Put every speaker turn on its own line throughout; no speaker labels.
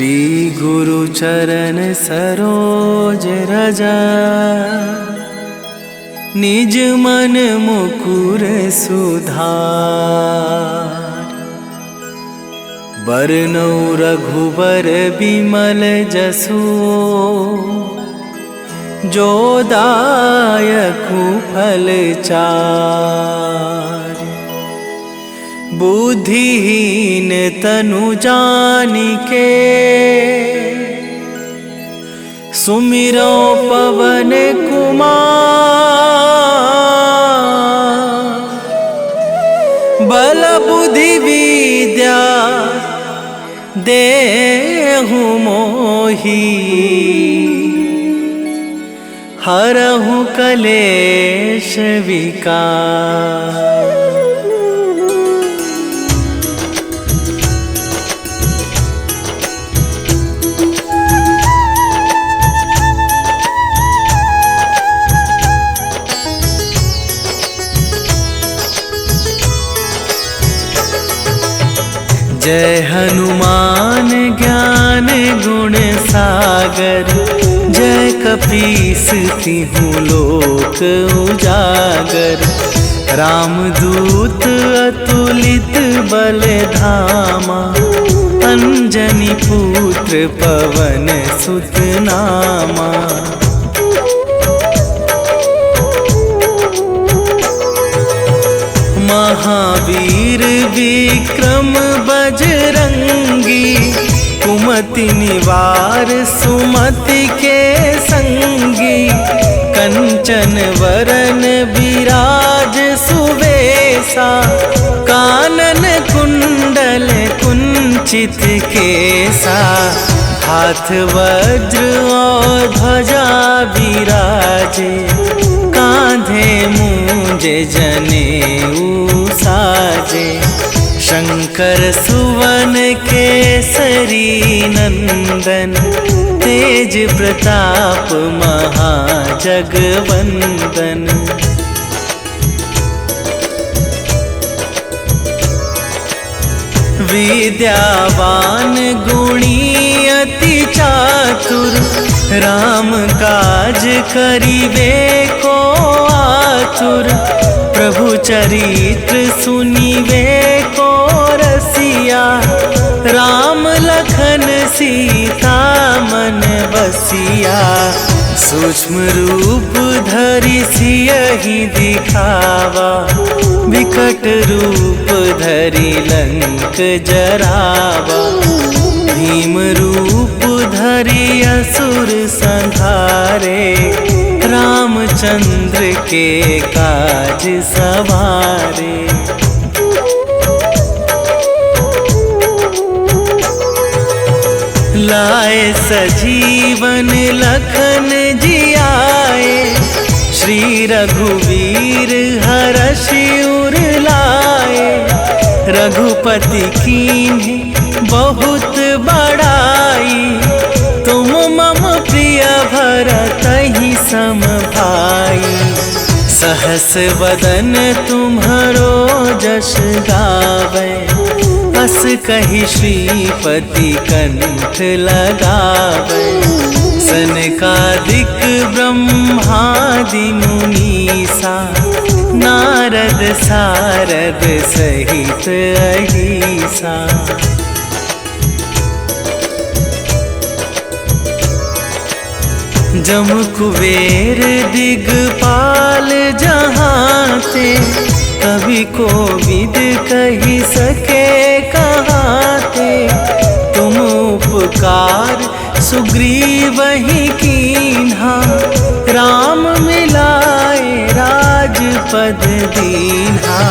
श्री गुरु चरण सरोज रजा, निज मन मुकुर सुधार। बरनौ रघुबर बिमल जसु, जो दायकु फल चार। बुद्धिहीन तनु जानिके, सुमिरो पवन कुमार। बल बुद्धि विद्या देहु मोहि, हरहु कलेश विकार। जय हनुमान ज्ञान गुण सागर, जय कपीस तिहु लोक उजागर। रामदूत अतुलित बल धामा, अंजनी पुत्र पवन सुत नामा। महावीर विक्रम बजरंगी, कुमति निवार सुमति के संगी। कंचन वरन विराज सुवेशा, कानन कुंडल कुंचित केसा। हाथ वज्र और ध्वजा विराजे, कांधे मूंजे जनेऊ साजे। शंकर सुवन केसरी नंदन, तेज प्रताप महाजगवंदन। विद्यावान गुणी अति चातुर, राम काज करिबे को आतुर। प्रभु चरित्र सुनिबे को रसिया, राम लखन सीता मन बसिया। सूक्ष्म रूप धरि सियहि दिखावा, विकट रूप धरि लंक जरावा। भीम रूप धरि असुर संहारे, रामचंद्र के काज सवारे। लाए सजीवन लखन जियाए, श्री रघुवीर हरषि उर लाए। रघुपति कीन्ही बहुत बड़ाई, तुम मम प्रिय भरतहि सम भाई। सहस वदन तुम्हरो जस गावै, अस कहि श्रीपति कंठ लगावै। सनकादिक ब्रह्मादि मुनीसा, नारद सारद सहित अहिसा। जम कुबेर दिगपाल जहांते, कवि कोविद कहि सके कहाते। तुम उपकार सुग्रीवहि कीन्हा, राम मिलाए राजपद दीन्हा।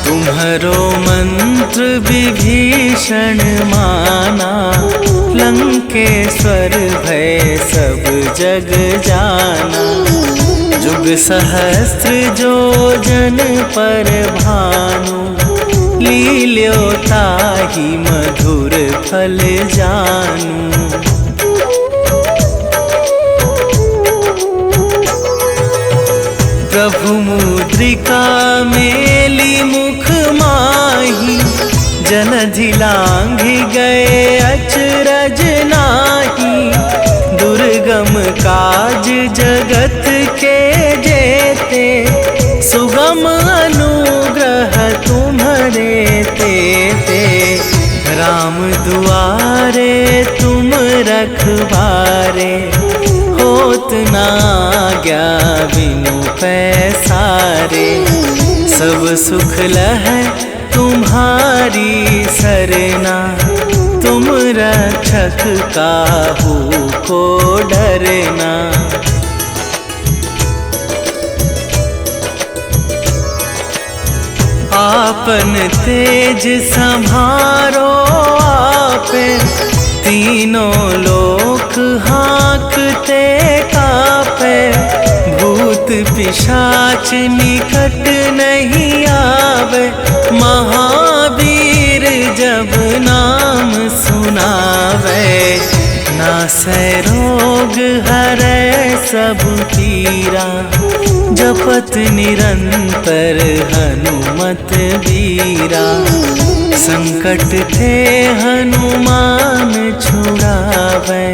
तुम्हरो मंत्र विभीषण माना, लंकेश्वर भय सब जग जाना। जुग सहस्त्र जो जन पर भानु, लील्यो ताहि मधुर फल जानू। प्रभु मुद्रिका मेली मुख माही, जन जलधि लांघि गए अचरज नाही, दुर्गम काज जगत के जेते, सुगम अनुग्रह तुम्हारे तेते। राम दुआरे तुम रखवारे, होत ना आज्ञा बिनु पैसारे। सब सुख लहै तुम्हारी सरना, तुम रक्षक काहू को डरना। आपन तेज संभारो आपे, तीनों लोक हाँकते कापे। भूत पिशाच निकट नहीं आवे, महावीर जब नाम सुनावे। नासै रोग हरै सब पीरा, जपत निरंतर हनुमत बीरा। संकट ते हनुमान छुड़ावे,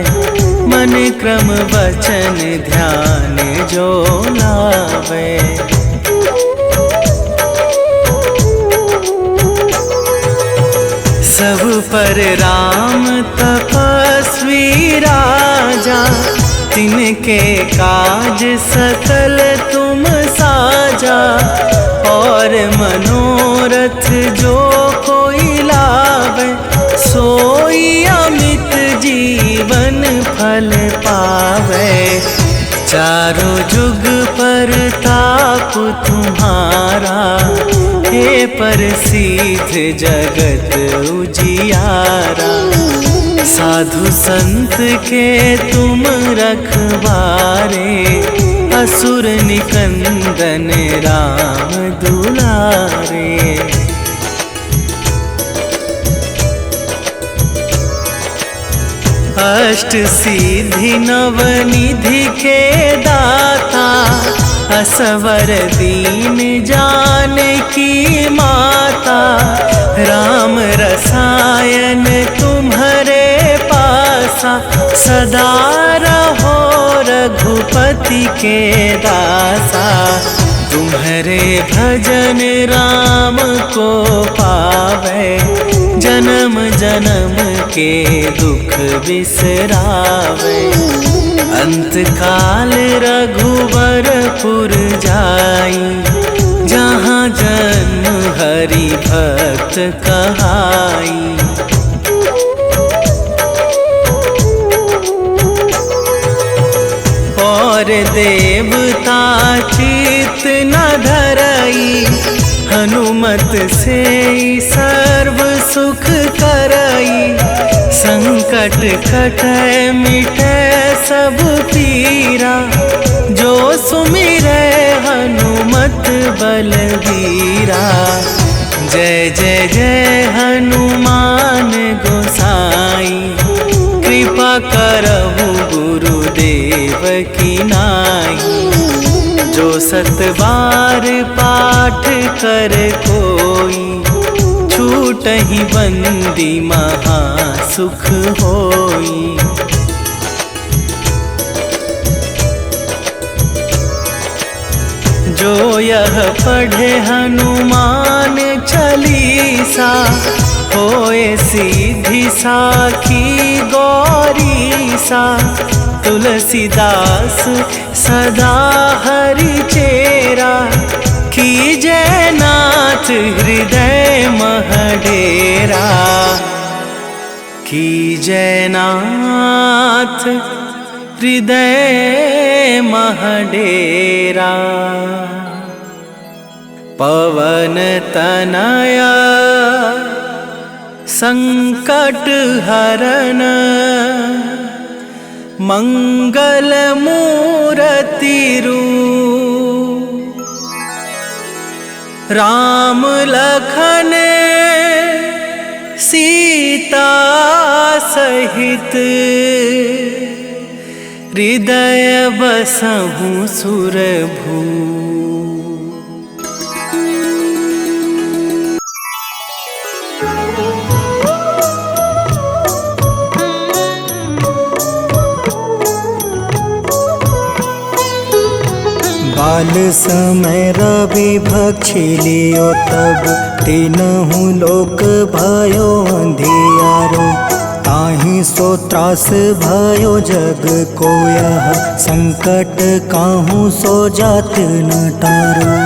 मन क्रम वचन ध्यान जो लावे। सब पर राम तपस्वी राजा, तिनके काज सकल तुम साजा। और मनोरथ जो कोई लावे, सोई अमित जीवन फल पावे। चारों जुग पर ताप तुम्हारा, हे प्रसिद्ध जगत उजियारा। साधु संत के तुम रखवारे, असुर निकंदन राम दुलारे। अष्ट सिद्धि नवनिधि के दाता, असवर दीन जानकी माता। राम रसायन तुम्हारे पासा, सदा रहो रघुपति के दासा। तुम्हारे भजन राम को पावे, जन्म जन्म के दुख बिसरावे। अंत काल रघुवरपुर जाई, जहाँ जन्म हरि भक्त कहाई। और देवता चित न धरई, हनुमत से सर्व सुख करई। संकट कटै मिटै सब पीरा, जो सुमिरै हनुमत बलबीरा। जय जय जय हनुमान गोसाई, कृपा करहु गुरुदेव की नाई। जो सत बार पाठ कर कोई, छूटहि बंदी महा सुख होई। जो यह पढ़े हनुमान चालीसा, होए सीधी साखी गौरीसा। तुलसीदास सदा हरि चेरा, कीजय नाथ हृदय मह डेरा। कीजय नाथ हृदय मह डेरा। पवन तनया संकट हरन, मंगल मूर्ति रूप। राम लखन सीता सहित, हृदय बसहु सुरभू।
काल समय रवि भक्षी लियो तब तीनहु लोक भयो अंधियारो। ताहि सो त्रास भयो जग को यह संकट काहू सो जात न टारो।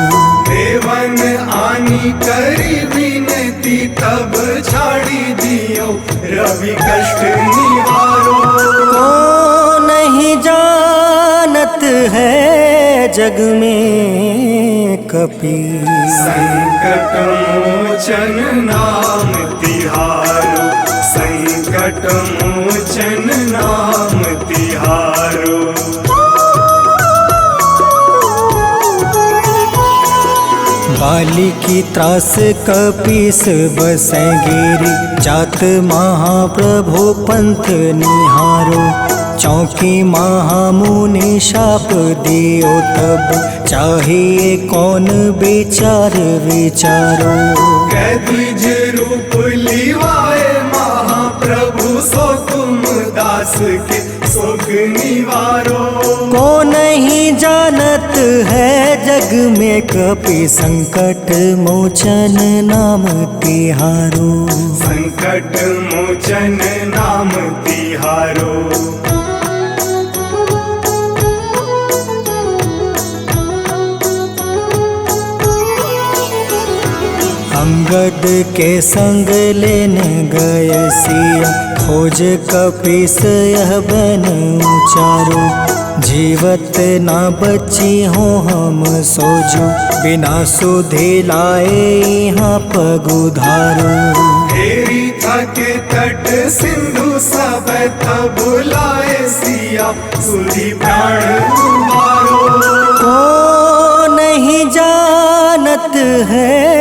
देवन आनी करी विनती तब छाड़ी दियो रवि कष्ट निवारो।
को नहीं जानत है जग में कपि
संकट मोचन नाम तिहारो। संकट मोचन नाम तिहारो।
बाली की त्रास कपीस बसै गिरी जात महाप्रभु पंथ निहारो। चौकी महामुनि शाप दियो तब चाहिए कौन विचार विचारो।
कैद्विज रूप लिवाए महाप्रभु सो तुम दास के शोक निवारो।
को नहीं जानत है जग में कपि संकट मोचन नाम तिहारो।
संकट मोचन नाम तिहारो।
अंगद के संग लेने गए सिया खोज कपीस यह बन उचारो। जीवत ना बची हो हम सोजो बिना सुधि लाए यहाँ पग उधारो।
हेरी थके तट सिंधु सब तब लाए सिया सुधि प्राण तुम्हारो।
को नहीं जानत है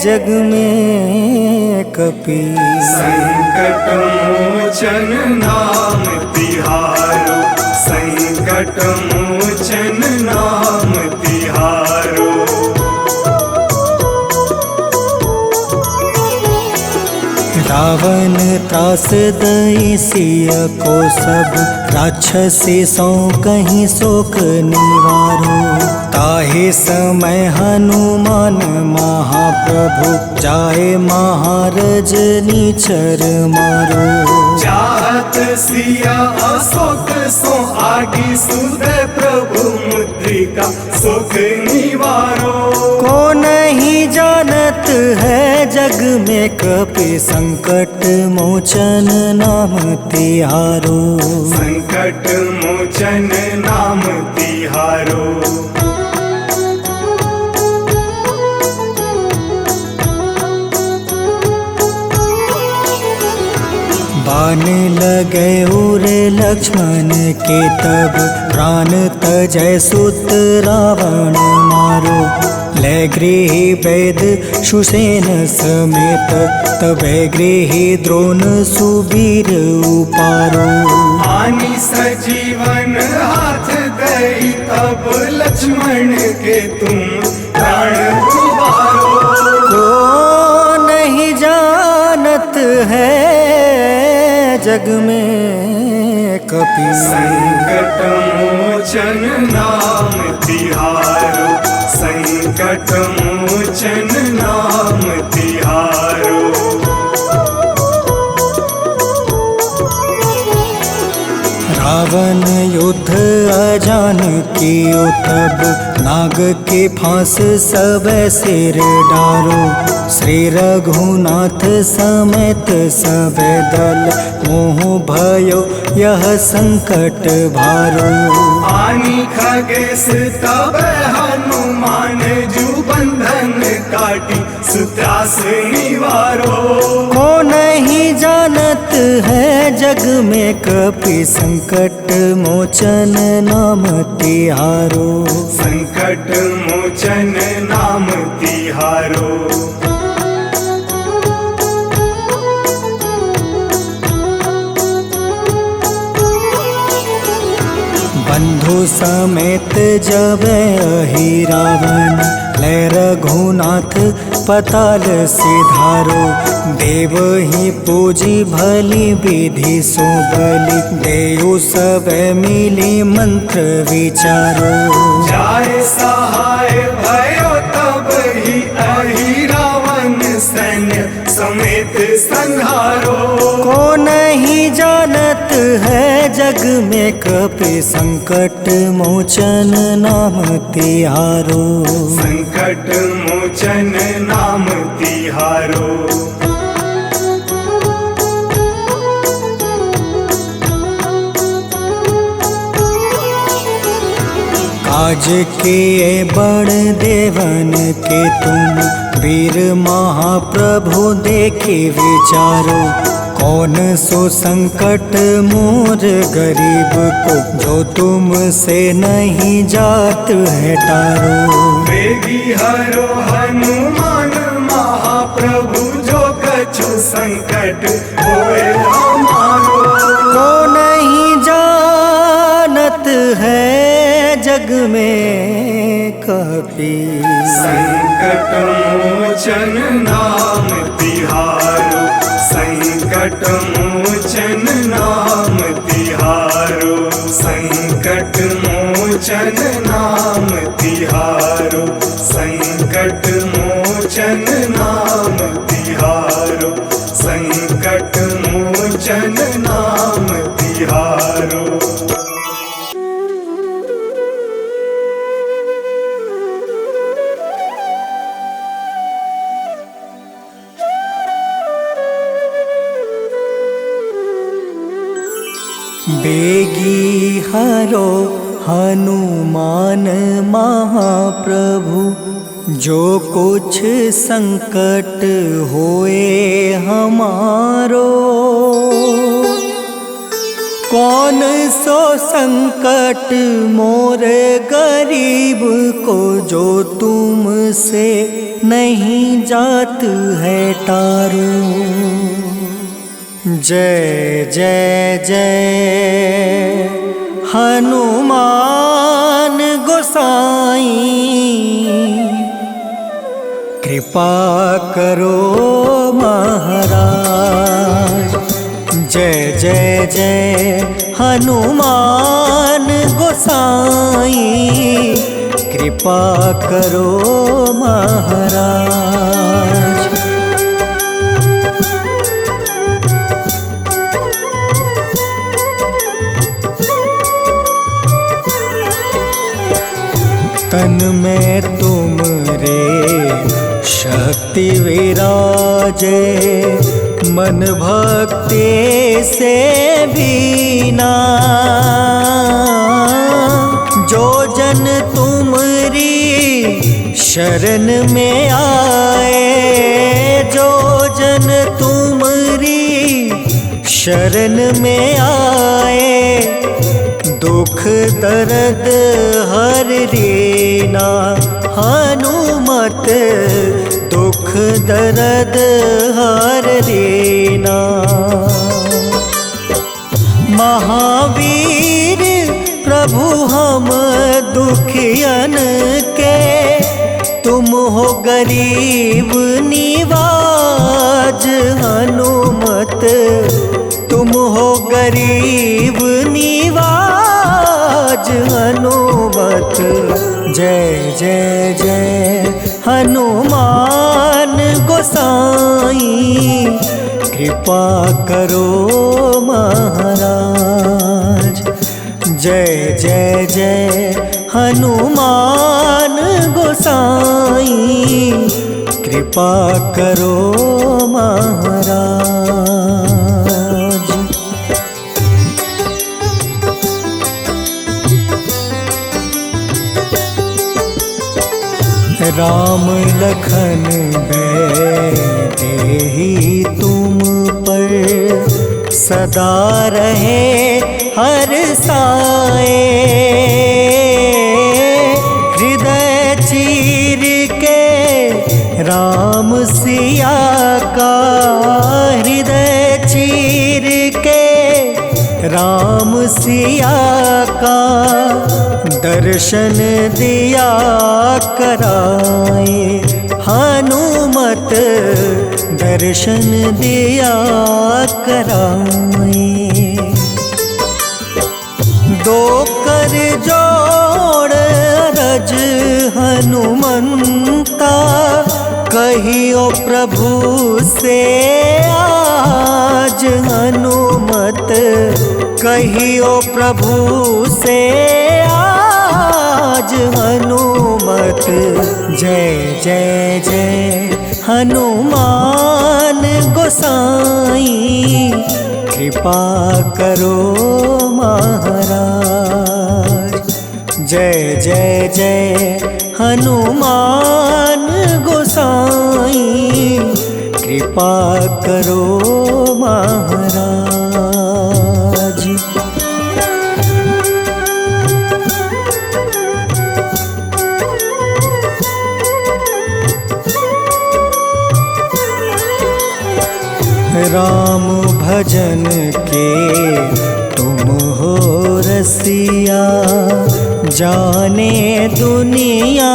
जग में कपि
संकट मोचन नाम तिहारो। संकट मोचन नाम तिहारो।
रावण त्रास दई सिया को सब राक्षसी सौ कहीं शोक निवारो। ताहे समय हनुमान महाप्रभु जाए महारज नीचर मारो।
चाहत सिया अशोक सो आगी सुदय प्रभु मुद्रिका शोक निवारो।
को नहीं जानत है जग में कपि संकट मोचन नाम तिहारो।
संकट मोचन नाम तिहारो।
बाण लगे उरे लक्ष्मण के तब प्राण तजय सुत रावण मारो। ले गृही वैद सुसेन समेत तबे गृही द्रोण सुबीर उपारो।
आनी सजीवन हाथ दई तब लक्ष्मण के तुम प्राण उबारो।
को नहीं जानत है जग में कपि
संकट मोचन नाम तिहारो। संकट मोचन नाम तिहारो।
रावण युद्ध अजान कियो तब नाग के फांस सब सिर डारो। श्री रघुनाथ समेत सब दल मोह भयो यह संकट भारो।
आनी खगेश तब हनुमान जू बंधन काटी सुत्रास निवारो।
को नहीं जानत है जग में कपि संकट मोचन नाम तिहारो।
संकट मोचन नाम तिहारो।
बंधु समेत जब अहि रावण ले रघुनाथ पताल सिधारो। देव ही पूजी भली विधि सो बलि, देव सब मिली मंत्र विचारो।
जाय सहाय भयो तब ही अहि रावण सैन्य समेत संहारो।
को नहीं जानत है जग में कपि संकट मोचन नाम तिहारो।
संकट मोचन नाम तिहारो।
काज किए बड़ देवन के तुम, वीर महाप्रभु देखे विचारो। कौन सो संकट मोर गरीब को, जो तुमसे नहीं जात है टारो।
वेगी हरो हनुमान महाप्रभु, जो कछु संकट होए हमारो।
को नहीं जानत है जग में कपि,
संकट मोचन नाम तिहारो। संकट मोचन नाम तिहारो। संकट मोचन नाम तिहारो। संकट मोचन नाम तिहारो। संकट मोचन नाम तिहारो।
बेगी हरो हनुमान महाप्रभु, जो कुछ संकट होए हमारो। कौन सो संकट मोर गरीब को, जो तुमसे नहीं जात है टारो। जय जय जय हनुमान गोसाई, कृपा करो महाराज। जय जय जय हनुमान गोसाई, कृपा करो महाराज। तन में तुम रे शक्ति विराजे, मन भक्ति से बीना। जो जन तुमरी शरण में आए, जो जन तुमरी शरण में आए, दुख दर्द हर रीना। हनुमत दुख दर्द हर रीना। महावीर प्रभु हम दुखियन के, तुम हो गरीब निवाज। हनुमत तुम हो गरीब निवाज। हनुमत जय जय जय हनुमान गोसाई, कृपा करो महाराज। जय जय जय हनुमान गोसाई, कृपा करो महाराज। राम लखन देहि तुम पर, सदा रहे हर साए। हृदय चीर के राम सिया का, हृदय चीर के राम सिया का, दर्शन दिया कराए। हनुमान हनुमत दर्शन दिया कराए। दो कर जोड़ अरज हनुमंता, कहियो प्रभु से आज हनुमत, कहियो प्रभु से आज हनुमत। जय जय जय हनुमान गोसाई, कृपा करो महाराज। जय जय जय हनुमान गोसाई, कृपा करो महाराज। राम भजन के तुम हो रसिया, जाने दुनिया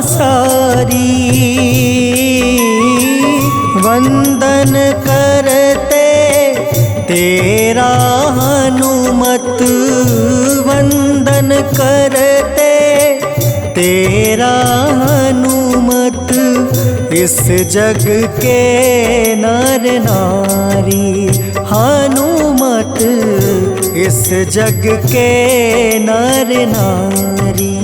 सारी। वंदन करते तेरा हनुमत, वंदन करते तेरा हनुमत। इस जग के नर नारी हनुमत, इस जग के नर नारी।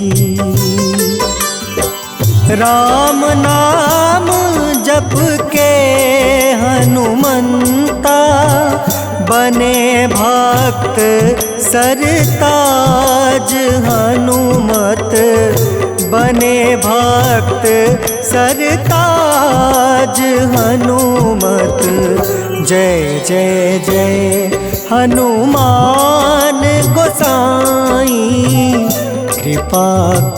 राम नाम जप के हनुमंता, बने भक्त सरताज हनुमत, बने भक्त सरताज हनुमत। जय जय जय हनुमान गोसाई, कृपा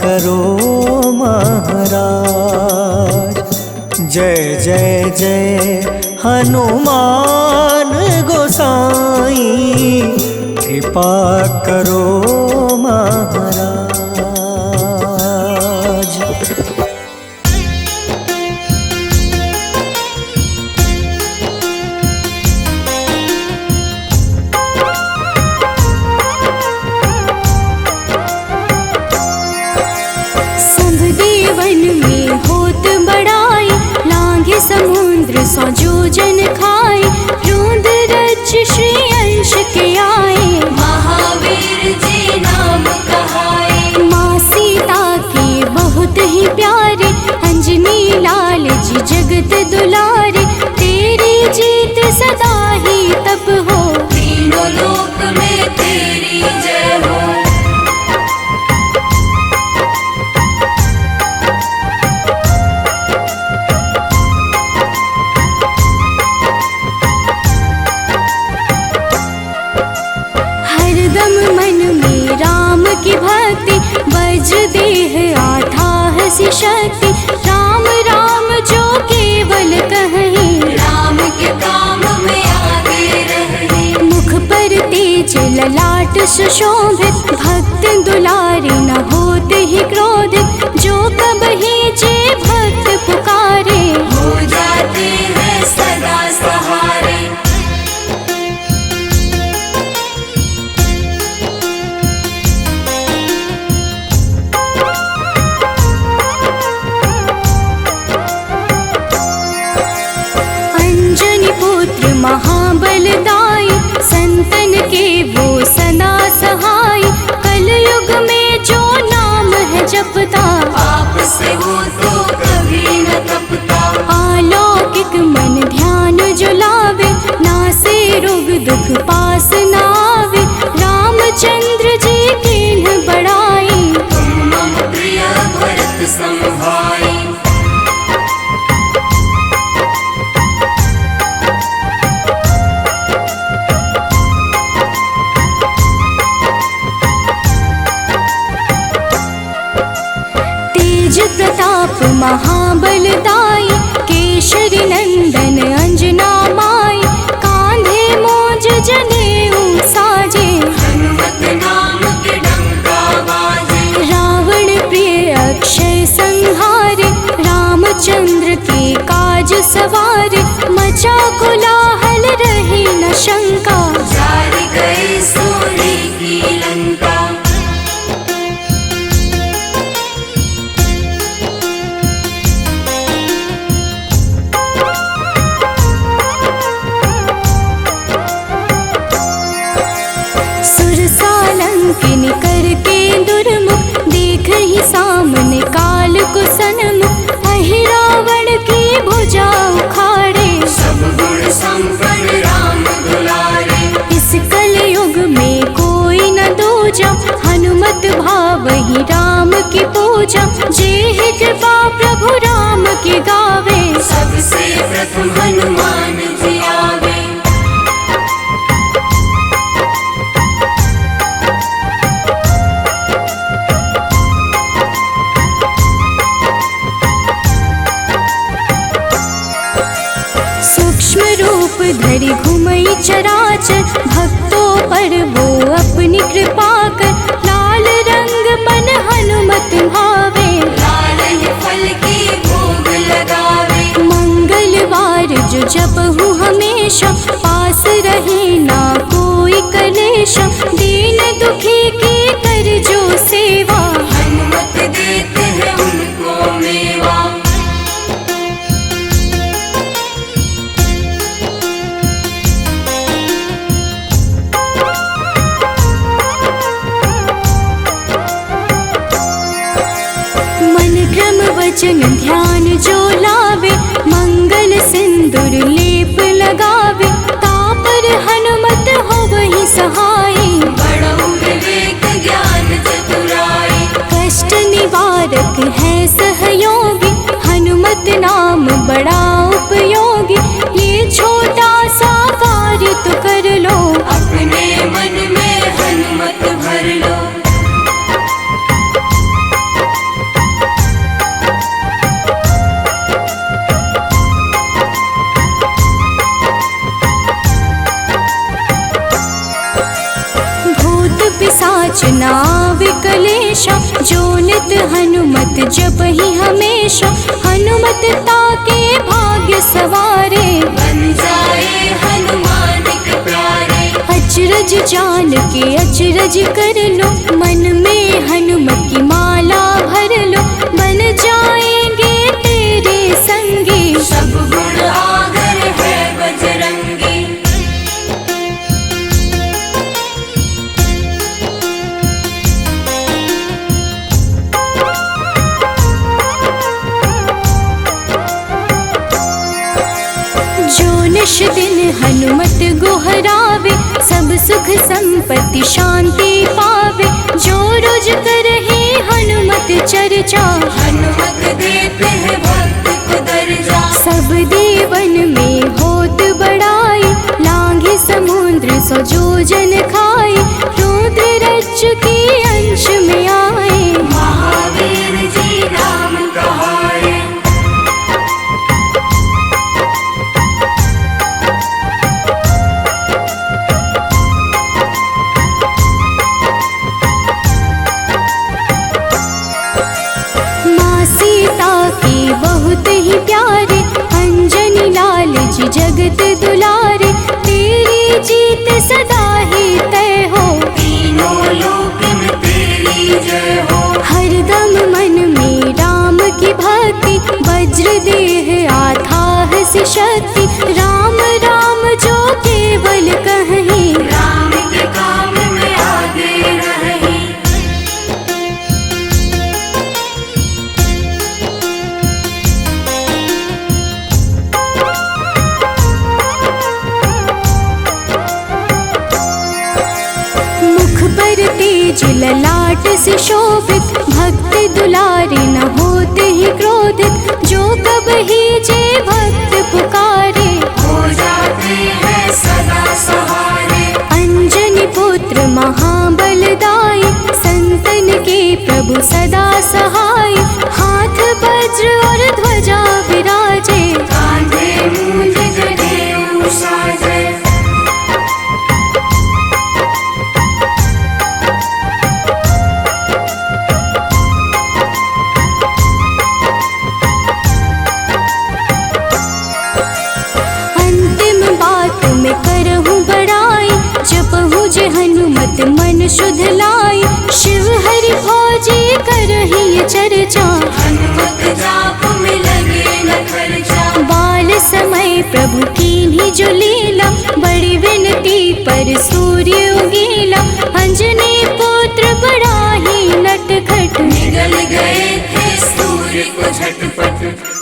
करो महाराज। जय जय जय हनुमान गोसाई, कृपा करो महाराज।
समुद्र सौ जोजन खाए, रोंद रच श्री अंश के आए। महावीर जी नाम कहाए, माँ सीता के बहुत ही प्यारे, अंजनी लाल जी जगत दुलारे। तेरी जीत सदा ही तब हो, तीनों लोक में तेरी जय हो। की भक्ति वज्र देह आठाह सी शक्ति, राम राम जो केवल कहीं, राम के काम में आगे रहे। मुख पर तेज ललाट सुशोभित, भक्त दुलारे न होते ही क्रोधित। जो कबहि जे भक्त पुकारे, हो जाते हैं सदा सहारे। महाबलदाई, संतन के वो सदा सहाय। कलयुग में जो नाम है जपता, पाप से वो तो कभी न तपता। अलौकिक मन ध्यान जो लावे, नासे रोग दुख पास न आवे। रामचंद्र जी किन्ह बड़ाई, तुम मम प्रिय भरत सम भाई। प्रताप महाबलदाई, केशरी नंदन अंजना माई। कांधे मोज जने सवार, मचा कोलाहल रही न शंका,
जार गए सूर्य की लंका।
सुरसालंकिनी करके दुर्मुख, देख ही सामने काल को सन्मुख, अहिरावण की भुजा उखाड़े,
सब गुण संपन्न राम दुलारे।
इस कलयुग में कोई न दूजा, हनुमत भावहि राम की पूजा, जेहि कृपा प्रभु राम की गावे,
सबसे प्रथम हनुमान जी आवे।
सूक्ष्म रूप धरि घुमई चराचर, भक्तों पर वो अपनी कृपा कर, लाल रंग मन हनुमत भावे,
लाल ही फल की भोग लगावे।
मंगलवार जो जपहु हमेशा, पास रहे ना कोई कलेशा, दीन दुखी की कर जो सेवा,
हनुमत देते हैं उनको मेवा।
मन क्रम वचन ध्यान जो लावे, मंगल सिंदूर लेप लगावे, तापर हनुमत हो वही सहाय,
बड़ऊ विवेक ज्ञान चतुराई।
कष्ट निवारक है सहयोगी, हनुमत नाम बड़ा उपयोगी, ये छोटा सा कार्य तो कर लो,
अपने मन में हनुमत भर लो।
भूत पिशाच नाव कलेशा, जो नित हनुमत जपहि हमेशा, हनुमत ताके भाग्य सवारे,
बन जाए हनुमान के प्यारे।
अचरज जान के अचरज कर लो, मन में हनुमत की माला भर लो, बन जाएंगे तेरे संगी,
सब गुण आगर है बजरंगी।
जो निश दिन हनुमत गोहरावे, सब सुख संपत्ति शांति पावे, जो रोज करहे हनुमत चर्चा,
हनुमत देते हैं भक्त को दर्जा।
सब देवन में होत बड़ाई, लांघे समुद्र सो जो जन खाए, रुद्र रज के अंश में आए,
महावीर जी राम कहाए।
माँ सीता के बहुत ही प्यारे, अंजनी लाल जी जगत दुलारे, तेरी जीत सदा ही तय हो,
तीनों लोक में तेरी जय हो।
हरदम मन में राम की भक्ति, वज्र देह आथाह सी शक्ति, राम राम जो केवल कहीं,
राम के काम में आगे रही।
मुख पर तेज ललाट से शोभित, भक्त दुलारे न होते ही क्रोधित, जो कब ही जे भक्त पुकारे,
हो जाते हैं सदा सहारे।
अंजनी पुत्र महाबलदाई, संतन के प्रभु सदा सहाय, हाथ वज्र और ध्वजा विराजे,
कांधे मूंज जनेऊ साजे।
जे हनुमत मन शुद्ध लाई, शिव हरि भोजे करहि चर्चा।
हनुमत जाप में लगे न खर्चा,
बाल समय प्रभु कीन्ही जो लीला, बड़ी विनती पर सूर्य उगीला। अंजनी पुत्र बड़ा ही नटखट,
निगल गए थे सूर्य को झटपट।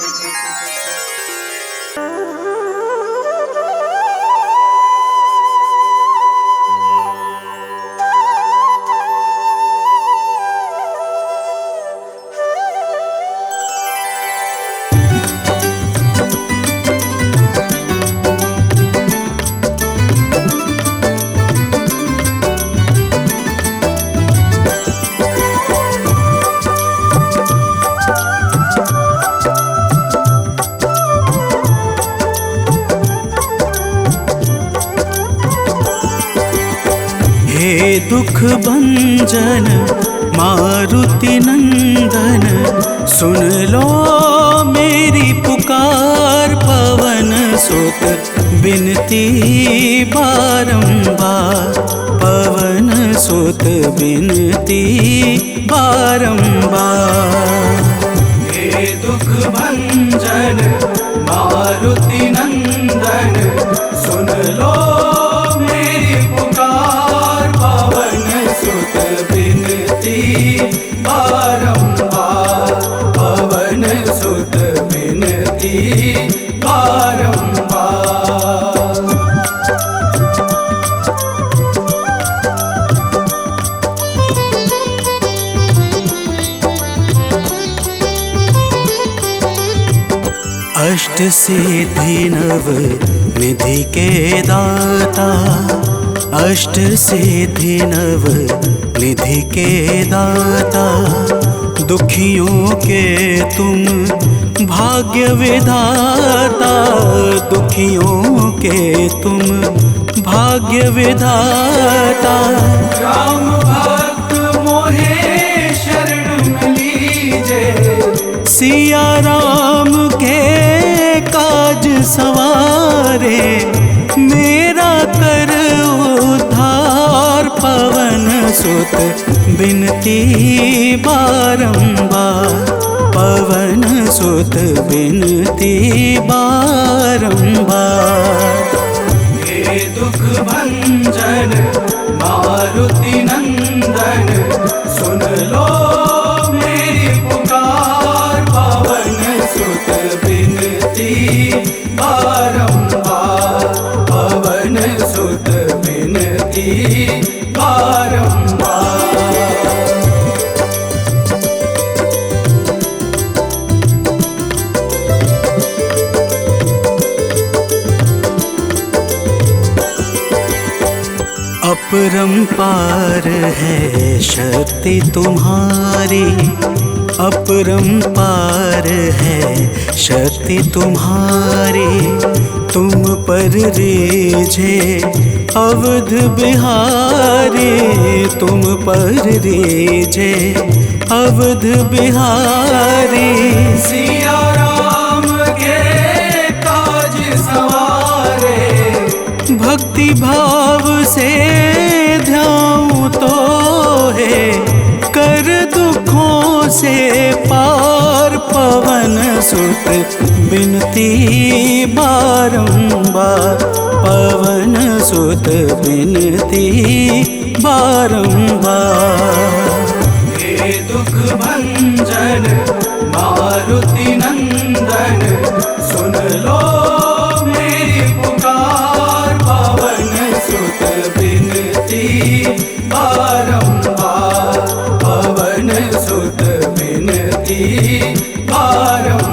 हे दुख भंजन मारुति नंदन, सुन लो मेरी पुकार। पवन सुत बिनती बारंबार, पवन सुत बिनती बारंबार। हे दुख भंजन मारुति नंदन, सुन लो मेरी पुकार। पवन सुत बिनती बारंबार, पवन सुत बिनती बारंबार। अष्ट सिद्धि नव निधि के दाता, अष्ट सिद्धि नव निधि के दाता। दुखियों के तुम भाग्य विधाता, दुखियों के तुम भाग्य विधाता। राम भक्त मोहे शरण लीजे, सिया राम के काज सवारे। मेरा कर उद्धार, पवन सुत बिनती बारंबार, पवन सुत बिनती बारंबार। हे दुख भंजन मारुति नंदन, सुन लो मेरी पुकार। पवन सुत बिनती बारंबार, पवन सुत बिनती बारंबार। अपरंपार है शक्ति तुम्हारी, अपरंपार है शक्ति तुम्हारी। तुम पर रीझे अवध बिहारी, तुम पर रीझे अवध बिहारी। सिया राम के काज सवारे, भक्ति भाव से ध्याऊं तो है कर दुखों से पार। पवन सुत बिनती बारंबार, पवन सुत बिनती बारंबार। हे दुख भंजन मारुति नंदन, सुन लो मेरी पुकार। पवन सुत बिनती बारंबार, पवन सुत बिनती बारंबार।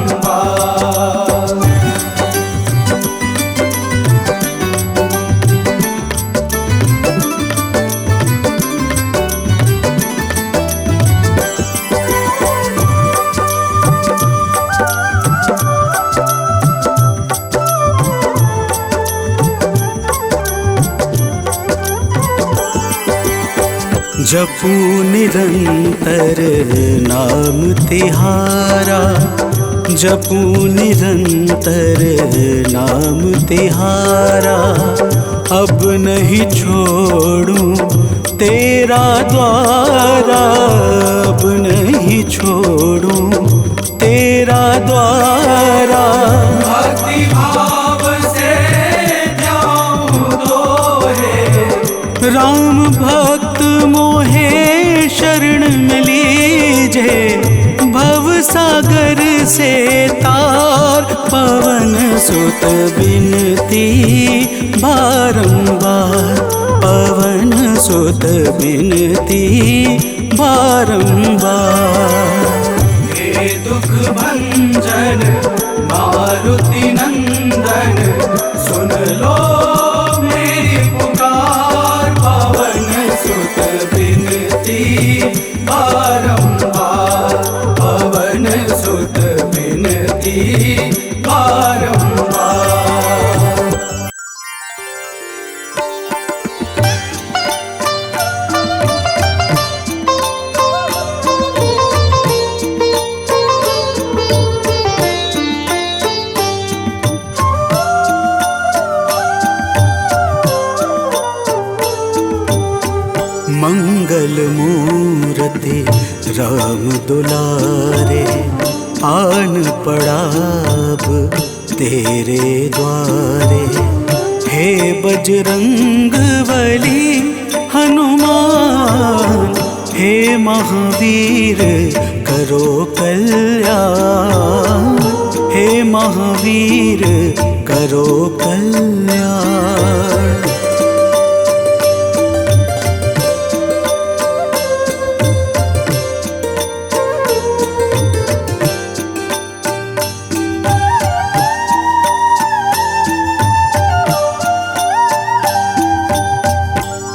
जपू निरंतर नाम तिहारा,
जपूं निरंतर नाम तिहारा, अब नहीं छोड़ूं तेरा द्वारा, अब नहीं छोड़ूं तेरा द्वारा।
भक्ति भाव से जाऊं दोहे,
राम भक्त मोहे शरण में लीजे, भव सागर से तार पवन सुत बिनती बारंबार, पवन सुत बिनती बारंबार।
हे दुख भंजन मारुति नंदन, सुन लो मेरी पुकार, पवन सुत बिनती बारंबार, पवन सुत बिनती बारंबार।
मंगल मूर्ति राम दुलारे, आन पड़ा अब तेरे द्वारे। हे बजरंग बली हनुमान, हे महावीर करो कल्याण, हे महावीर करो कल्याण।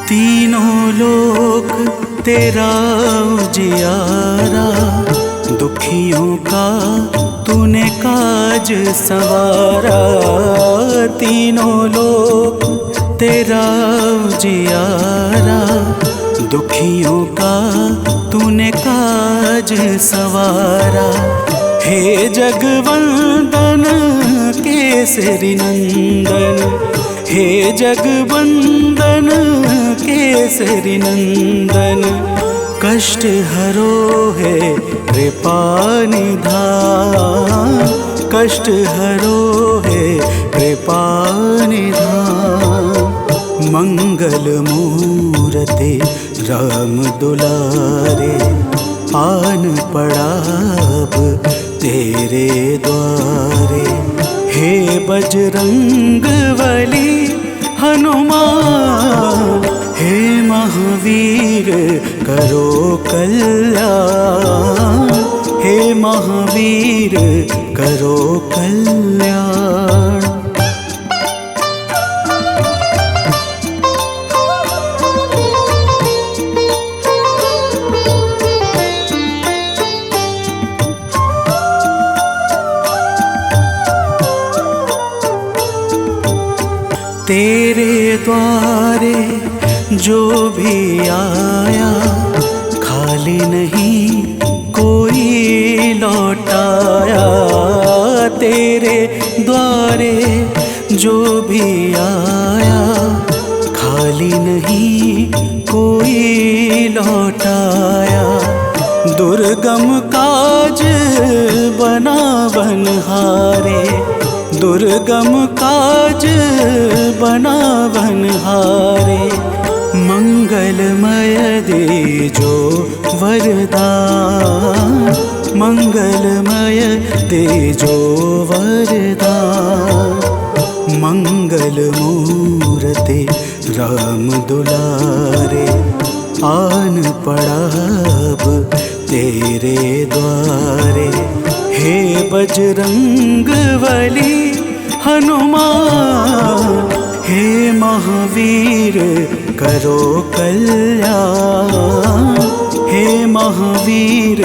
तीनों लोक तेरा उजियारा, दुखियों का तूने काज सवारा। तीनों लोक तेरा उजियारा, दुखियों का तूने काज सवारा। हे जगवंदन केसरी नंदन, हे जगवंदन केसरी नंदन, कष्ट हरो है कृपा निधान, कष्ट हरो है कृपा निधान। मंगल मूर्ति राम दुलारे, आन पड़ा अब तेरे द्वारे। हे बजरंग बली हनुमान, हे महावीर करो कल्याण, हे महावीर करो कल्याण। तेरे द्वारे जो भी आया, खाली नहीं कोई लौटाया। तेरे द्वारे जो भी आया, खाली नहीं कोई लौटाया। दुर्गम काज बना बनहारे, दुर्गम काज बना बनहारे। मंगलमय दे जो वरदान, मंगलमय दे जो वरदान। मंगल मूर्ति राम दुलारे, आन पड़ा अब तेरे द्वारे। हे बजरंग बली हनुमान, हे महावीर करो कल्याण, हे महावीर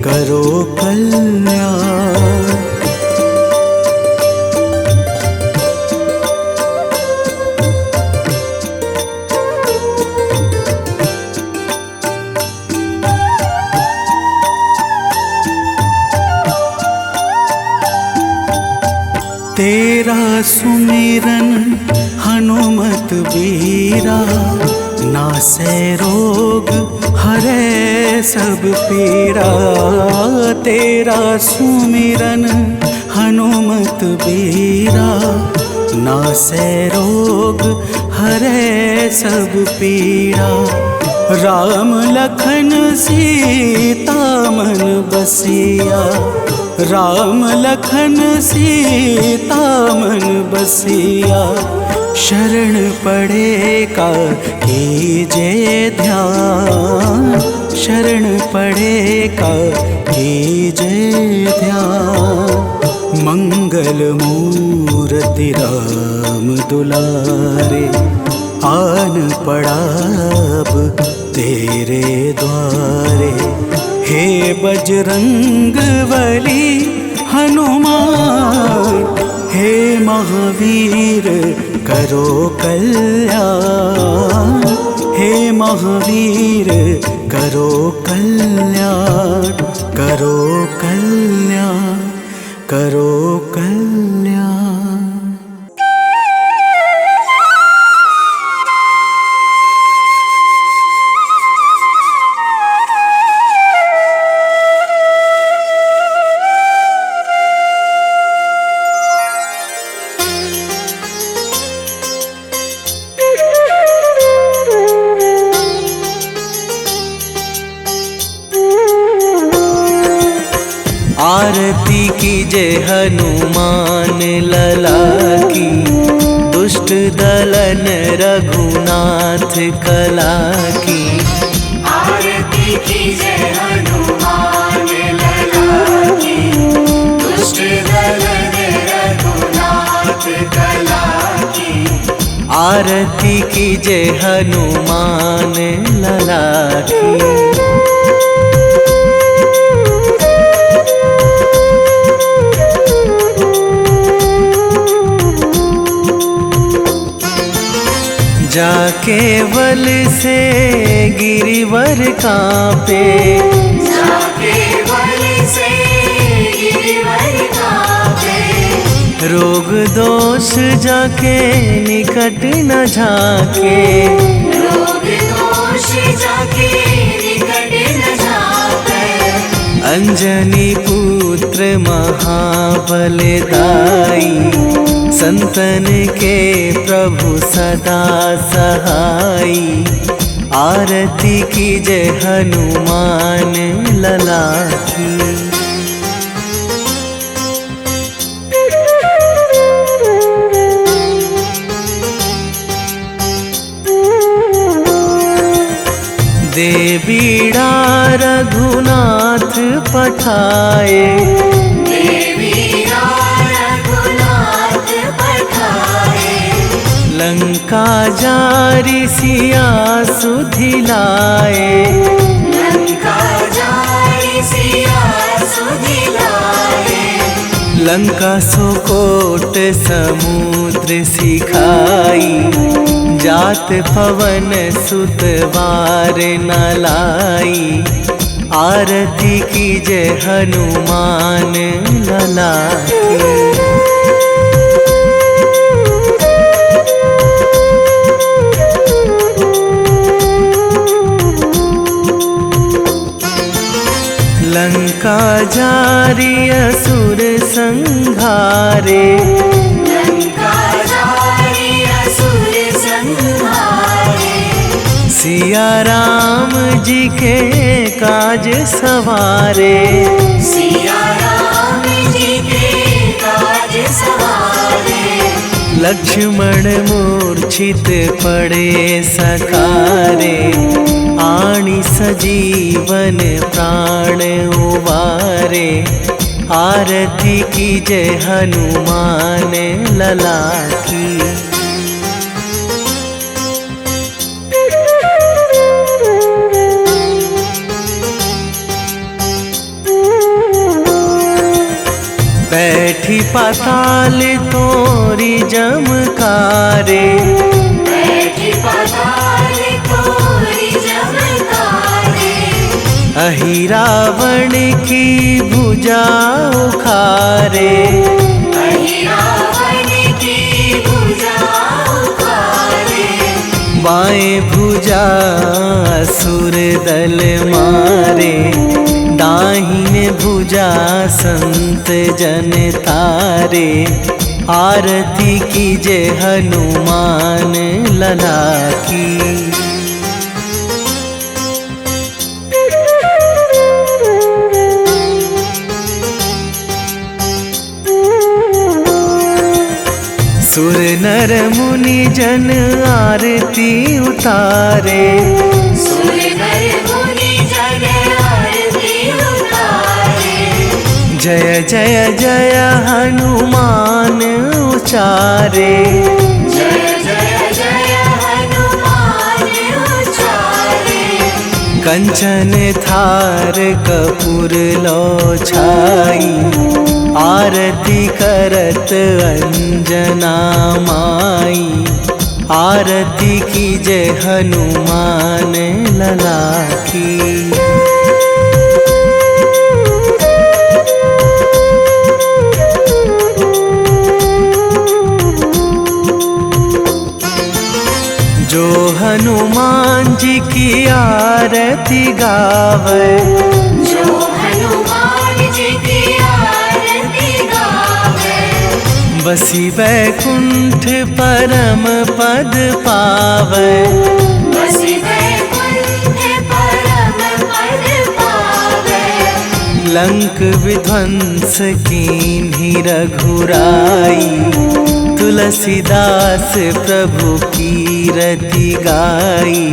करो कल्याण। सुमिरन हनुमत बीरा, नासै रोग हरै सब पीड़ा। तेरा सुमिरन हनुमत बीरा, नासै रोग हरै सब पीड़ा। राम लखन सीता मन बसिया, राम लखन सीता मन बसिया। शरण पड़े का कीजे ध्यान, शरण पड़े का कीजे ध्यान। मंगल मूर्ति राम दुलारे, आन पड़ा अब तेरे द्वारे। हे बजरंग बली हनुमान, हे महावीर करो कल्याण। हे महावीर करो कल्याण, करो कल्याण, करो कल्याण।
आरती कीजे हनुमान लला की, दुष्ट दलन रघुनाथ कला की।
आरती कीजे हनुमान लला की, दुष्ट दलन रघुनाथ कला की।
आरती कीजे हनुमान लला की। जाके बल से गिरिवर कांपे,
जाके बल से गिरिवर कांपे।
रोग दोष जाके निकट न झाके,
रोग दोष जाके निकट न झाके।
अंजनी पुत्र महाबल दाई, संतन के प्रभु सदा सहाई। आरती कीजे हनुमान लला की। दे बीड़ा रघुनाथ पठाए, लंका जारी सिया सुधिलाए।
लंका जारी सिया सुधिलाए।
लंका सोकोट समुद्र सिखाई, जात पवन सुत वार न लाई। आरती कीजे हनुमान लला की। लंका जारी असुर संहारे,
लंका जारी असुर संहारे।
सिया राम जी के काज सवारे,
सिया राम जी के काज सवारे।
लक्ष्मण मूर्छित पड़े सकारे, आणी सजीवन प्राण उवारे। आरती कीजे हनुमान लला की। बैठी पाताल तोरी जमकारे,
बैठी पाताल तोरी जमकारे।
अहि रावण की भुजा उखारे,
अहि रावण की
बाएं भुजा असुर दल मारे, दाहिने भुजा संत जन तारे। आरती कीजे हनुमान लला की। सुर नर मुनि जन आरती उतारे,
सुर नर मुनि जन आरती उतारे।
जय जय जय हनुमान उचारे,
जय जय जय हनुमान उचारे।
कंचन थार कपूर लो छाई, आरती करत अंजना माई। आरती कीजे हनुमान लला की। जो हनुमान जी की आरती गावे,
जो हनुमान जी की आरती गावे।
बसी बैकुंठ परम पद पावे,
बसी बैकुंठ परम पद पावे।
लंक विध्वंस कीन्ही रघुराई, तुलसीदास प्रभु कीरति गाई।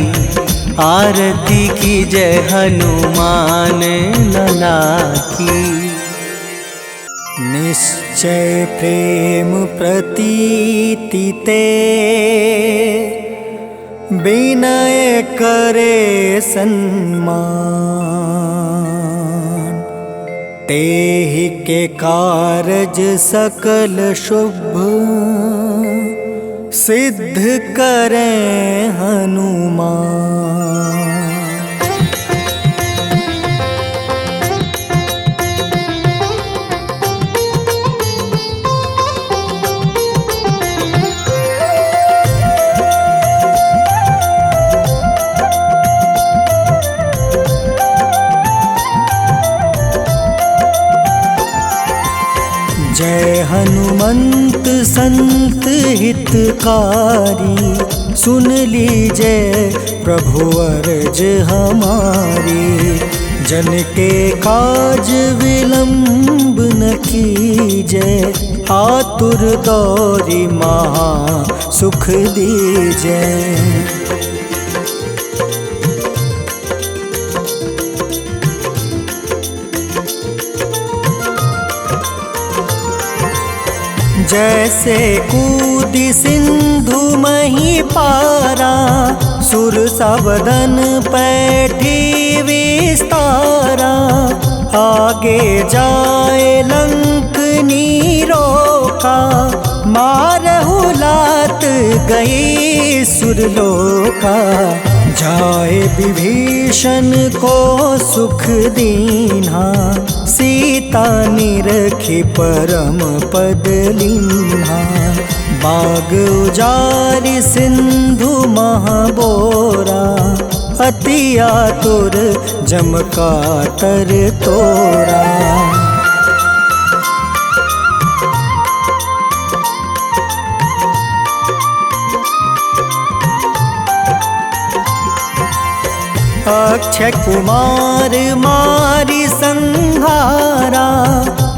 आरती कीजे हनुमान लला की।
निश्चय प्रेम प्रतीति ते, विनय करे सन्मान। तेहि के कारज सकल शुभ, सिद्ध करें हनुमान। जय हनुमंत संत हितकारी, सुन लीजिए प्रभु अर्ज हमारी। जन के काज विलंब न कीजिए, आतुर दौरी महा सुख दीजिए। जैसे कूदी सिंधु मही पारा, सुर सबदन पैठी विस्तारा। आगे जाए लंक नीरोका, मारहु लात गई सुरलोका। जाए विभीषण को सुख दीन्हा, सीता निरखी परम पद लीन्हा। बाग उजारि सिंधु महाबोरा, अति आतुर जम कातर तोरा। अक्षय कुमार मारी संहारा,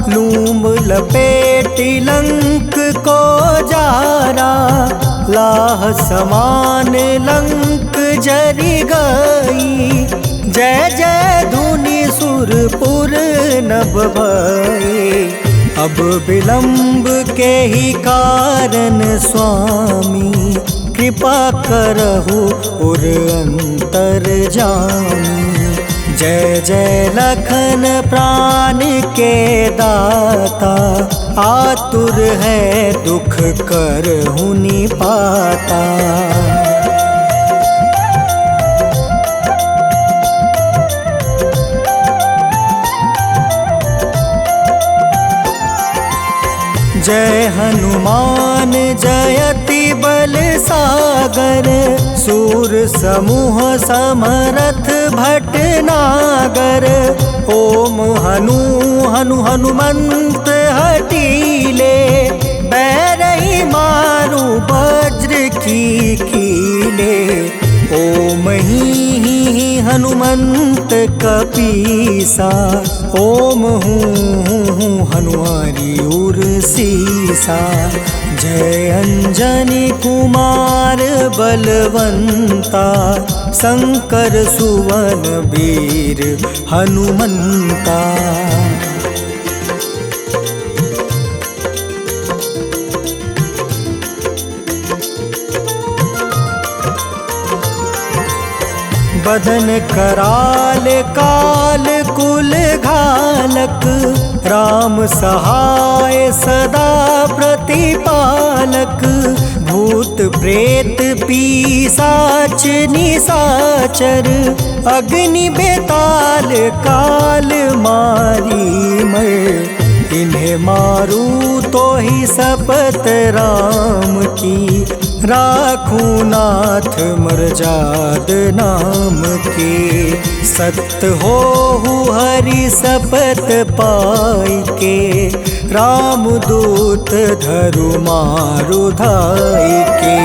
लूम लपेटी लंक को जारा। लाह समान लंक जरी गई, जय जय धुनि सुरपुर नभ भई। अब विलंब के ही कारण स्वामी, कृपा करहु उर अंतर जामी। जय जय लखन प्राण के दाता, आतुर है दुख करहु निपाता। जय हनुमान जयति बल सागर, सागर सूर समूह समरथ भटनागर। ओम हनु हनु हनुमंत हटीले बैरही मारू वज्र की कीले। ओम ही हनुमंत कपीसा ओम हूँ हनुमारी उर सीसा। जय अंजनी कुमार बलवंता शंकर सुवन वीर हनुमंता। बदन कराल काल कुल घालक राम सहाय सदा प्रतिपालक। भूत प्रेत पिशाच निशाचर अग्नि बेताल काल मारी मर। इन्हें मारू तो ही शपथ राम की राखू नाथ मर्जाद नाम के। सत्य हो हरि शपथ पाई के राम दूत धरु मारु धाई के।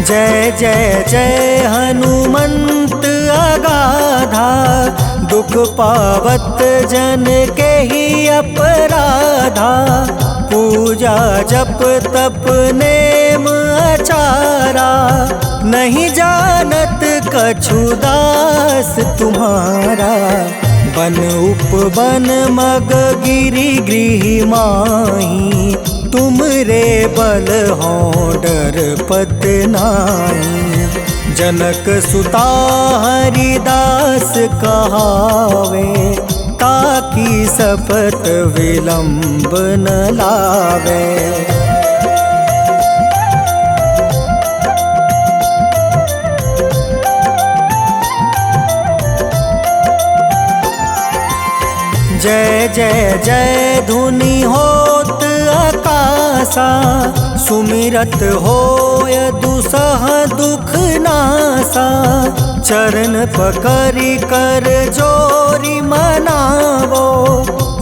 जय जय जय हनुमंत अगाधा दुख पावत जन के ही अपराधा। पूजा जप तप नेम आचारा नहीं जानत कछु दास तुम्हारा। बन उपवन मग गिरि गृह माही तुम रे बल हो डर पत नाई। जनक सुता हरिदास कहावे ताकि शपथ विलंब न लावे। जय जय जय धुनि होत आकाशा सुमिरत होय दुसह दुख नासा। चरण पकड़ि कर जोरी मनावो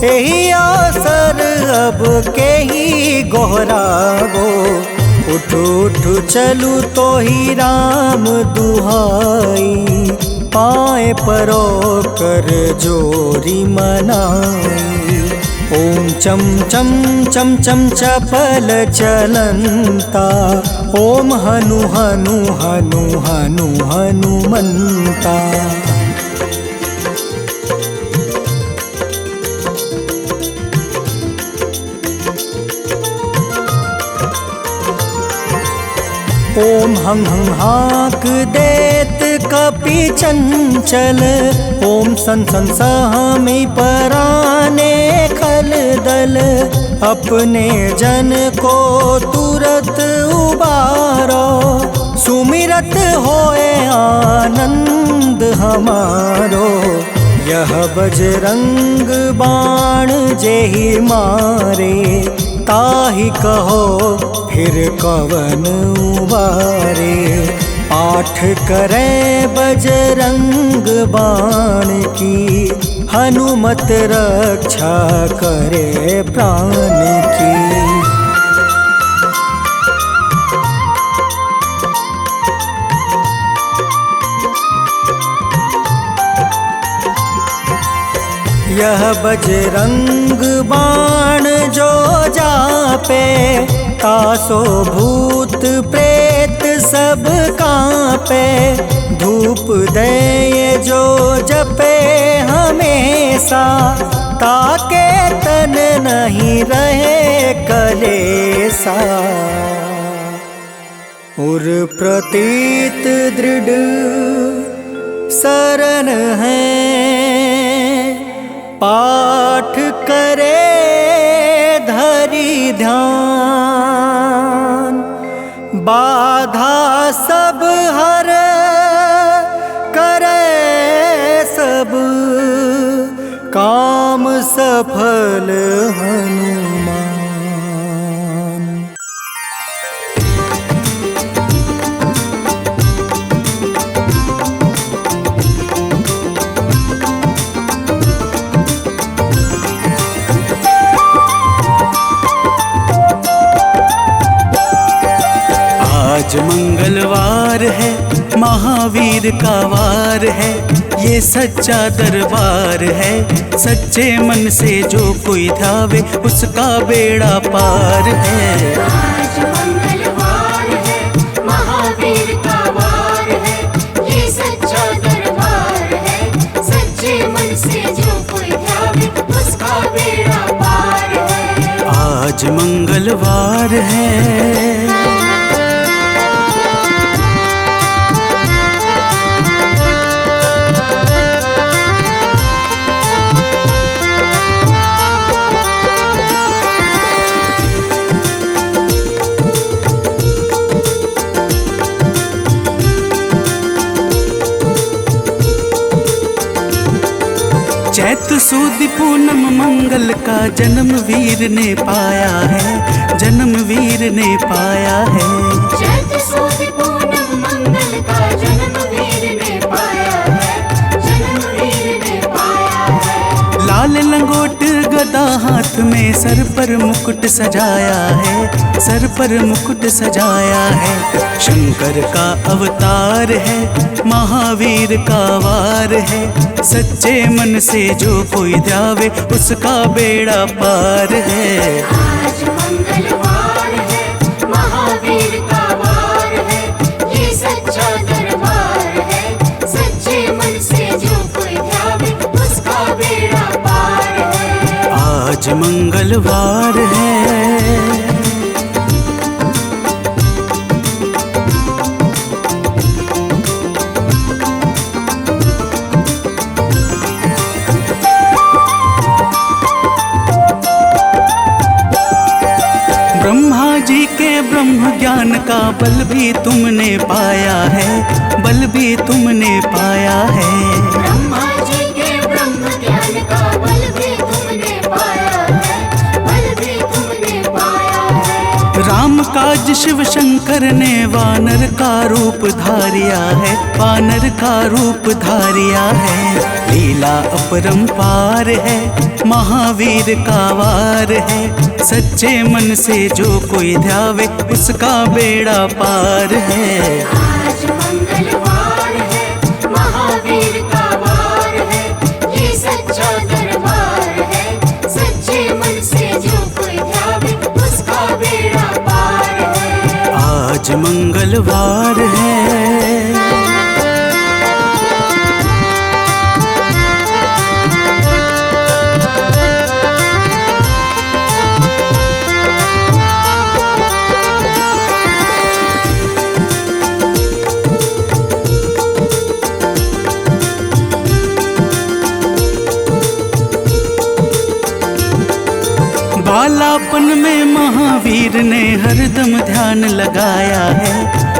एही अवसर अब के ही गोहरावो। उठ उठ चलू तो ही राम दुहाई पाए परो कर जोरी मनाई। ओम चम चम चम चम चपल चलंता ओम हनु हनु हनु हनु हनुमंता। ओम हं हं हाक देत कपि चंचल। ओम सन सन सहमी पराने खल दल। अपने जन को तुरत उबारो सुमिरत होए आनंद हमारो। यह बजरंग बाण जेहि मारे ताहि कहो फिर कवन उबारे। पाठ करें बजरंग बाण की हनुमत रक्षा करे प्राण की। यह बजरंग बाण जो जापे तासो भूत प्रेत सब कांपे। धूप दे जो जपे हमेशा ताके तन नहीं रहे कलेसा। उर प्रतीत दृढ़ शरण है पाठ करे धरि ध्यान। बाधा सब हर करे सब काम सफल हनुमान।
आज मंगलवार है, महावीर का वार है, ये सच्चा दरबार है। सच्चे मन से जो कोई ध्यावे उसका बेड़ा पार है।
आज मंगलवार है, महावीर का वार है, ये सच्चा दरबार है। सच्चे मन से जो कोई ध्यावे उसका बेड़ा पार है।
आज मंगलवार है। चैत सुद पूनम मंगल का जन्म वीर ने पाया है, जन्म वीर ने पाया है।
चैत सुद पूनम मंगल का जन्म वीर ने पाया है, जन्म वीर ने पाया है।
लाल लंगोट गदा हाथ में, सर पर मुकुट सजाया है, सर पर मुकुट सजाया है। शंकर का अवतार है, महावीर का वार है। सच्चे मन से जो कोई ध्यावे उसका बेड़ा पार है।
आज मंगलवार है, महावीर का वार है, ये सच्चा दरबार है। सच्चे मन से जो कोई ध्यावे उसका बेड़ा पार है।
आज मंगलवार है। ब्रह्मा जी के ब्रह्म ज्ञान का बल भी तुमने पाया है, बल भी तुमने पाया है।
ब्रह्मा जी के ब्रह्म ज्ञान का बल भी तुमने पाया है, बल भी तुमने पाया है।
राम काज शिव शंकर ने वानर का रूप धारिया है, वानर का रूप धारिया है। लीला अपरंपार है, महावीर का वार है। सच्चे मन से जो कोई ध्यावे उसका बेड़ा पार है।
आज मंगलवार है, महावीर का वार है, ये सच्चा दरबार है। सच्चे मन से जो कोई ध्यावे उसका बेड़ा पार है।
आज मंगलवार है। बालापन में महावीर ने हरदम ध्यान लगाया है,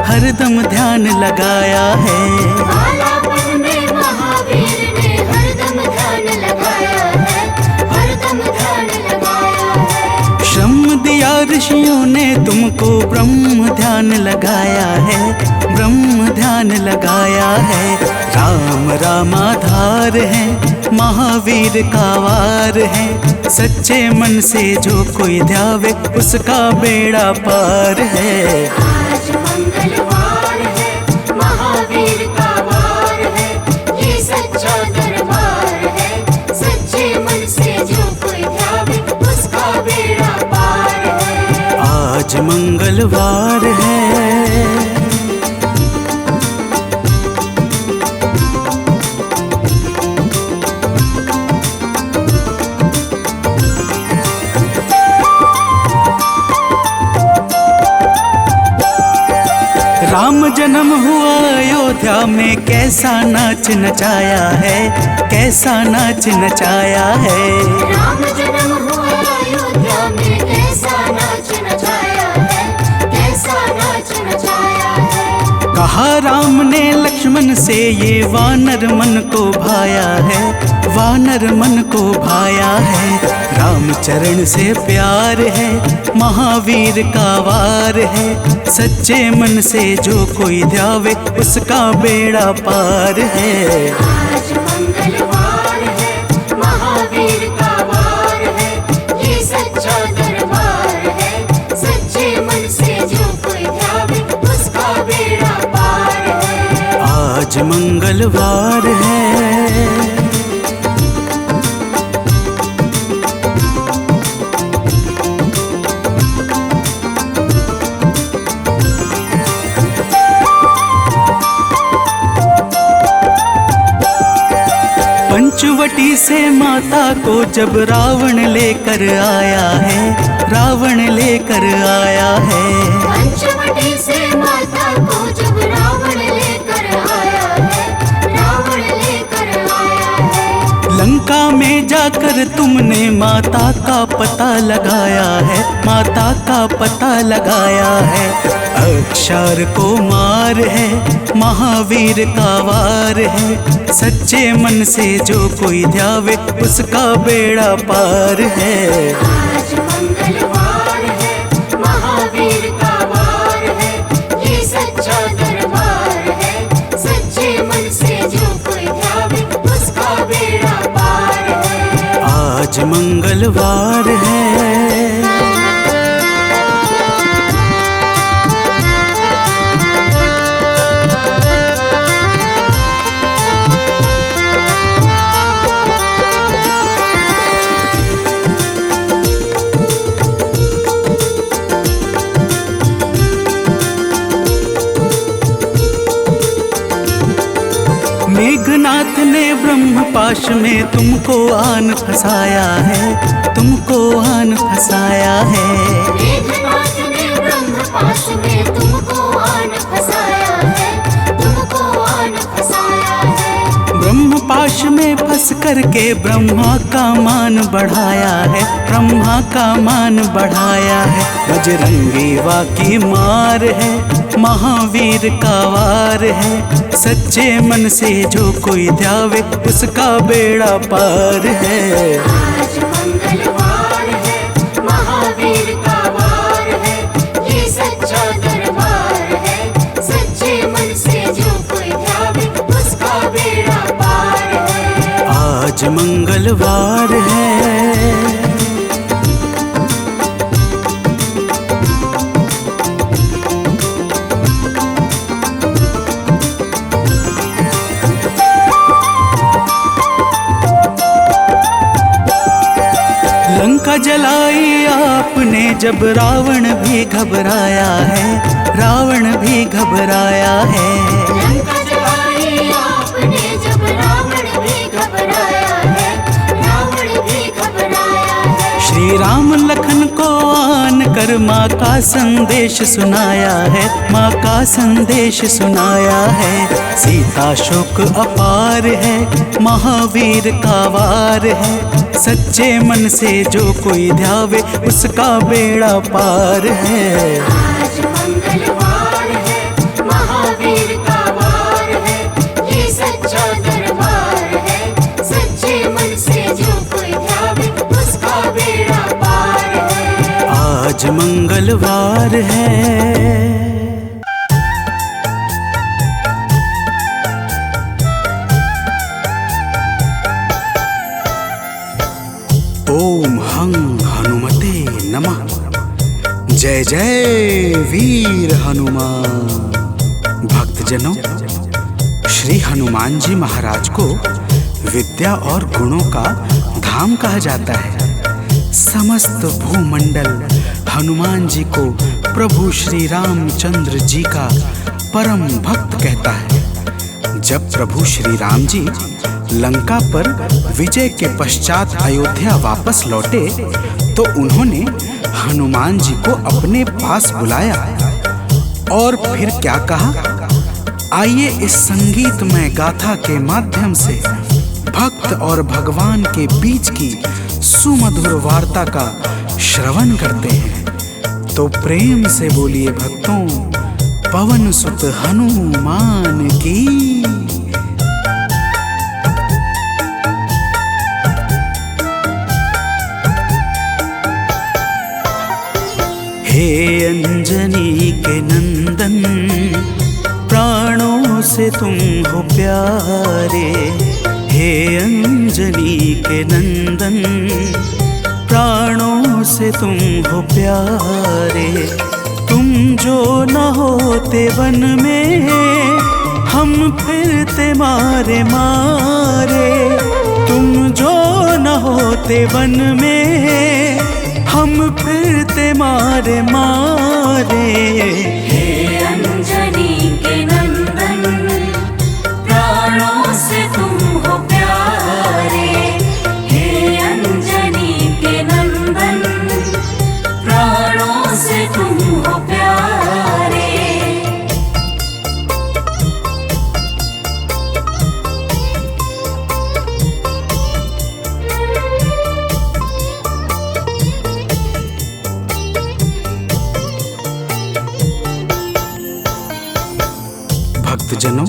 हरदम ध्यान लगाया है।
बालापन में महावीर ने हरदम ध्यान लगाया है, हरदम ध्यान लगाया है।
श्रम दिया ऋषियों ने तुमको, ब्रह्म ध्यान लगाया है, ब्रह्म ध्यान लगाया है। राम रामाधार है, महावीर का वार है। सच्चे मन से जो कोई ध्यावे उसका बेड़ा पार है।
आज मंगलवार है, महावीर का वार है, ये सच्चा दरबार है। सच्चे मन से जो कोई ध्यावे उसका बेड़ा पार है।
आज मंगलवार है। राम जन्म हुआ अयोध्या में, कैसा नाच नचाया है, कैसा नाच नचाया है।
राम जन्म हुआ अयोध्या में, कैसा नाच नचाया है, कैसा नाच नचाया है।
कहा राम ने लक्ष्मण से ये वानर मन को भाया है, वानर मन को भाया है। रामचरण से प्यार है, महावीर का वार है। सच्चे मन से जो कोई ध्यावे उसका बेड़ा पार है।
आज मंगलवार है, महावीर का वार है, ये सच्चा दरबार है। सच्चे मन से जो कोई ध्यावे उसका बेड़ा पार है।
आज मंगलवार है। पंचवटी से माता को जब रावण लेकर आया है, रावण लेकर आया है।
पंचवटी से माता को जब रावण लेकर आया है, रावण लेकर आया है।
लंका में जाकर तुमने माता का पता लगाया है, माता का पता लगाया है। अक्षर को मार है, महावीर का वार है। सच्चे मन से जो कोई ध्यावे उसका बेड़ा पार है।
आज मंगलवार है, महावीर का वार है, ये सच्चा दरबार है। सच्चे मन से जो कोई ध्यावे उसका बेड़ा पार है।
आज मंगलवार है। मेघनाथ ने ब्रह्म पाश में तुमको आन फंसाया है, तुमको आन फंसाया है।
मेघनाथ ने ब्रह्म पाश में तुमको आन फंसाया है, तुमको आन फंसाया है।
ब्रह्म पाश में फंस करके ब्रह्मा का मान बढ़ाया है, ब्रह्मा का मान बढ़ाया है। बजरंगी वाकी मार है, महावीर का वार है। सच्चे मन से जो कोई ध्यावे उसका बेड़ा पार है।
आज मंगलवार है, महावीर का वार है, ये सच्चा दरबार है। सच्चे मन से जो कोई ध्यावे उसका बेड़ा पार है।
आज मंगलवार है। लंका जलाई आपने जब रावण भी घबराया है, रावण भी घबराया है।
लंका जलाई आपने जब रावण भी घबराया है, रावण भी घबराया है।
श्री राम लखन को आन कर माँ का संदेश सुनाया है, माँ का संदेश सुनाया है। सीता शोक अपार है, महावीर का वार है। सच्चे मन से जो कोई ध्यावे उसका बेड़ा पार है।
आज मंगलवार है, महावीर का वार है, ये सच्चा दरबार है। सच्चे मन से जो कोई ध्यावे उसका बेड़ा पार है।
आज मंगलवार है। ओम हं हनुमते नमः। जय जय वीर हनुमान। भक्तजनों, श्री हनुमान जी महाराज को विद्या और गुणों का धाम कहा जाता है। समस्त भूमंडल हनुमान जी को प्रभु श्री रामचंद्र जी का परम भक्त कहता है। जब प्रभु श्री राम जी लंका पर विजय के पश्चात अयोध्या वापस लौटे तो उन्होंने हनुमान जी को अपने पास बुलाया और फिर क्या कहा, आइए इस संगीतमय गाथा के माध्यम से भक्त और भगवान के बीच की सुमधुर वार्ता का श्रवण करते हैं। तो प्रेम से बोलिए भक्तों, पवन सुत हनुमान की। हे अंजनी के नंदन, प्राणों से तुम हो प्यारे। हे अंजनी के नंदन, प्राणों से तुम हो प्यारे। तुम जो न होते वन में, हम फिरते मारे मारे। तुम जो न होते वन में, हम फिरते मारे मारे।
हे अंजनी के नंदन, प्राणों से तुम हो प्यारे। हे अंजनी के नंदन, प्राणों से तुम हो प्यारे।
भक्तजनों,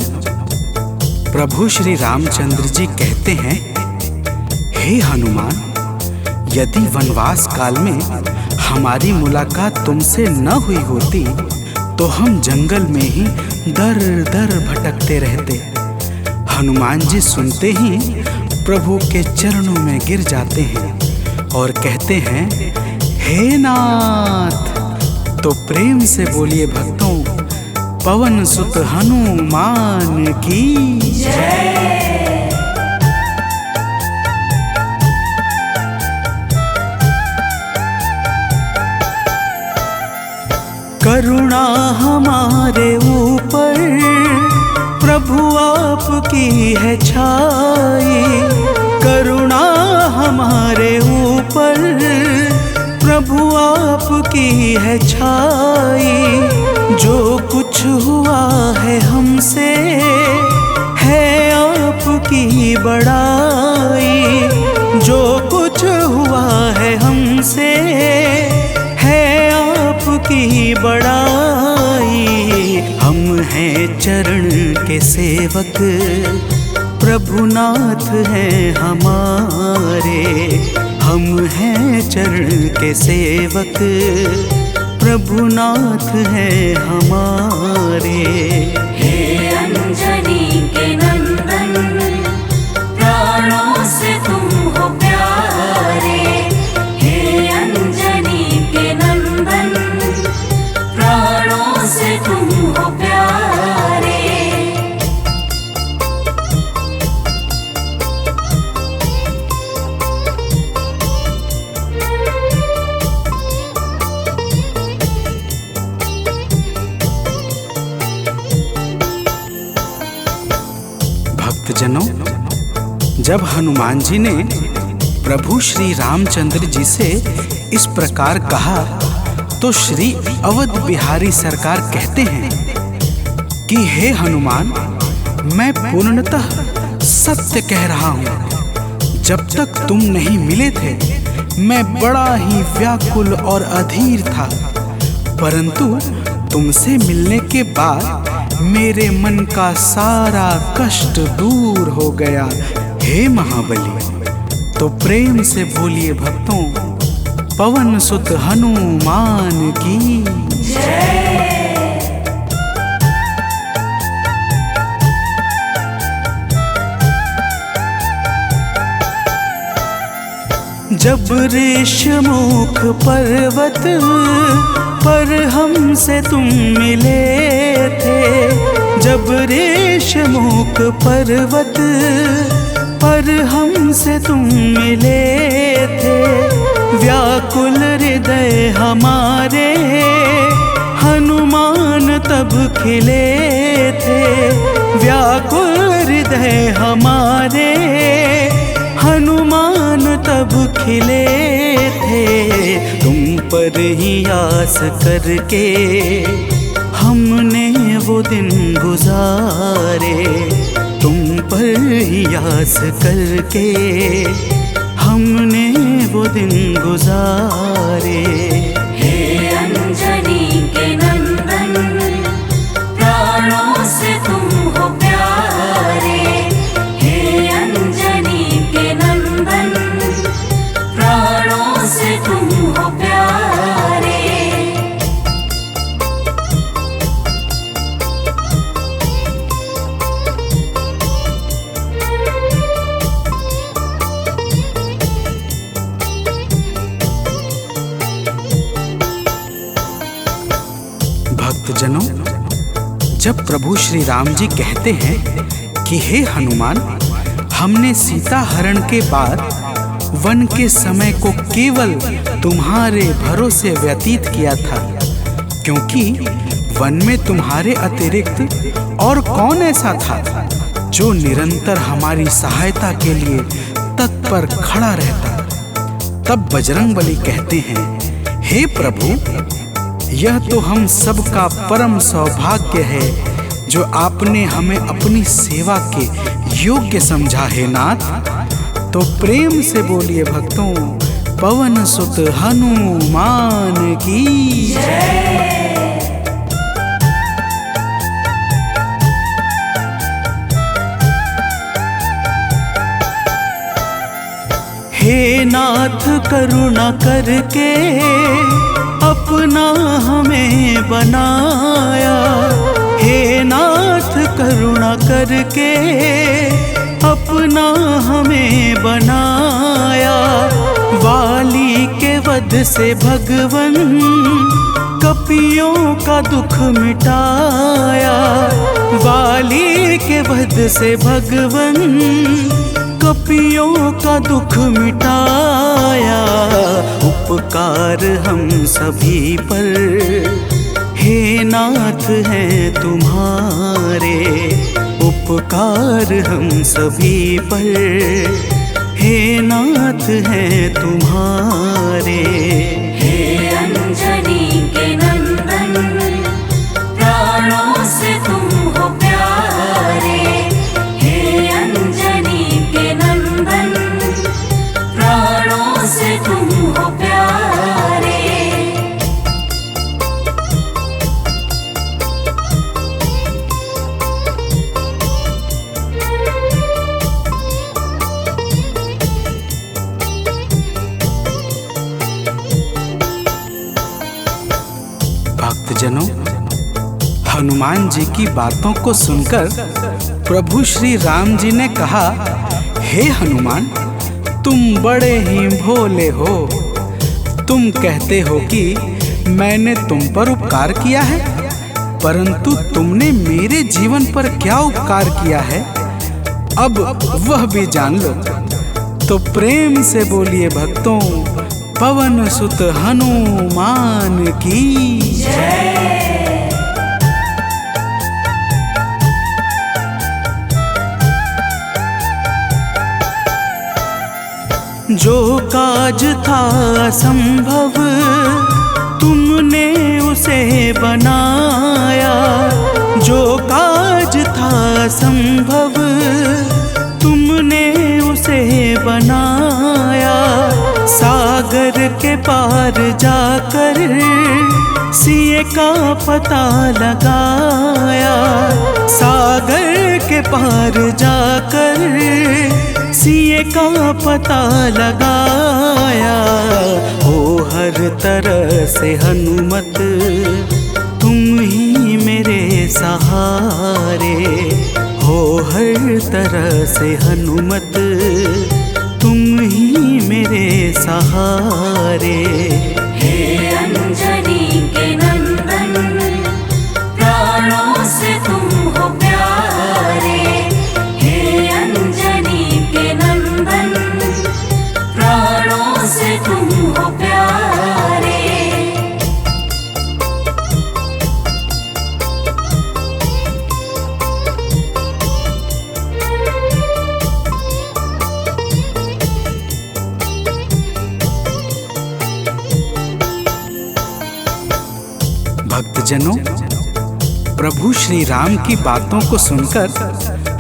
प्रभु श्री रामचंद्र जी कहते हैं, हे हनुमान, यदि वनवास काल में हमारी मुलाकात तुमसे न हुई होती तो हम जंगल में ही दर दर भटकते रहते। हनुमान जी सुनते ही प्रभु के चरणों में गिर जाते हैं और कहते हैं, हे नाथ। तो प्रेम से बोलिए भक्तों, पवन सुत हनुमान की जय। करुणा हमारे ऊपर प्रभु आपकी है छाई। करुणा हमारे ऊपर प्रभु आपकी है छाई। जो कुछ हुआ है हमसे है आपकी बड़ाई। जो कुछ हुआ है हमसे है आपकी बड़ाई। हम हैं चरण के सेवक, प्रभुनाथ हैं हमारे। हम हैं चरण के सेवक, प्रभुनाथ हैं हमारे।
हे अंजनी के नंदन, प्राणों से तुम हो प्यारे। हे अंजनी के नंदन, प्राणों से तुम हो प्यारे।
भक्तजनों, जब हनुमान जी ने प्रभु श्री रामचंद्र जी से इस प्रकार कहा तो श्री अवध बिहारी सरकार कहते हैं कि हे हनुमान, मैं पूर्णतः सत्य कह रहा हूँ। जब तक तुम नहीं मिले थे मैं बड़ा ही व्याकुल और अधीर था, परंतु तुमसे मिलने के बाद मेरे मन का सारा कष्ट दूर हो गया। हे महाबली, तो प्रेम से बोलिए भक्तों, पवन सुत हनुमान की जय। जब ऋषमुख पर्वत पर हमसे तुम मिले थे। जब ऋषमुख पर्वत पर हमसे तुम मिले थे। व्याकुल हृदय हमारे हनुमान तब खिले थे। व्याकुल हृदय हमारे हनुमान तब खिले थे। तुम पर ही आस करके हमने वो दिन गुजारे। तुम पर ही आस करके हमने वो दिन गुजारे।
हे अंजनी के नंदन, से तुम हो प्यारे।
भक्तजनों, जब प्रभु श्री राम जी कहते हैं कि हे हनुमान, हमने सीता हरण के बाद वन के समय को केवल तुम्हारे भरोसे व्यतीत किया था, क्योंकि वन में तुम्हारे अतिरिक्त और कौन ऐसा था जो निरंतर हमारी सहायता के लिए तत्पर खड़ा रहता। तब बजरंगबली कहते हैं, हे प्रभु, यह तो हम सबका परम सौभाग्य है जो आपने हमें अपनी सेवा के योग्य समझा है नाथ। तो प्रेम से बोलिए भक्तों, पवन सुत हनुमान की जय। हे नाथ करुणा करके अपना हमें बनाया, हे नाथ करुणा करके अपना हमें बनाया। वाली के वध से भगवन कपियों का दुख मिटाया, वाली के वध से भगवन कपियों का दुख मिटाया। उपकार हम सभी पर हे नाथ हैं तुम्हारे, उपकार हम सभी पर हे नाथ हैं तुम्हारे।
हे अंजनी के नंदन, प्राणों से तुम हो प्यारे। हे अंजनी के नंदन, प्राणों से तुम हो प्यारे।
भक्तजनों, हनुमान जी की बातों को सुनकर प्रभु श्री राम जी ने कहा, हे हनुमान, तुम बड़े ही भोले हो। तुम कहते हो कि मैंने तुम पर उपकार किया है, परंतु तुमने मेरे जीवन पर क्या उपकार किया है, अब वह भी जान लो। तो प्रेम से बोलिए भक्तों, पवन सुत हनुमान की जय। जो काज था असंभव तुमने उसे बनाया, जो काज था असंभव तुमने उसे बनाया। सागर के पार जाकर सिए का पता लगाया, सागर के पार जाकर सिए का पता लगाया। हो हर तरह से हनुमत तुम ही मेरे सहारे, हो हर तरह से हनुमत तुम ही मेरे सहारे।
हे अंजनी के नंदन, प्राणों से तुम हो प्यारे। हे अंजनी के नंदन, प्राणों से तुम हो प्यारे।
भक्तजनों, प्रभु श्री राम की बातों को सुनकर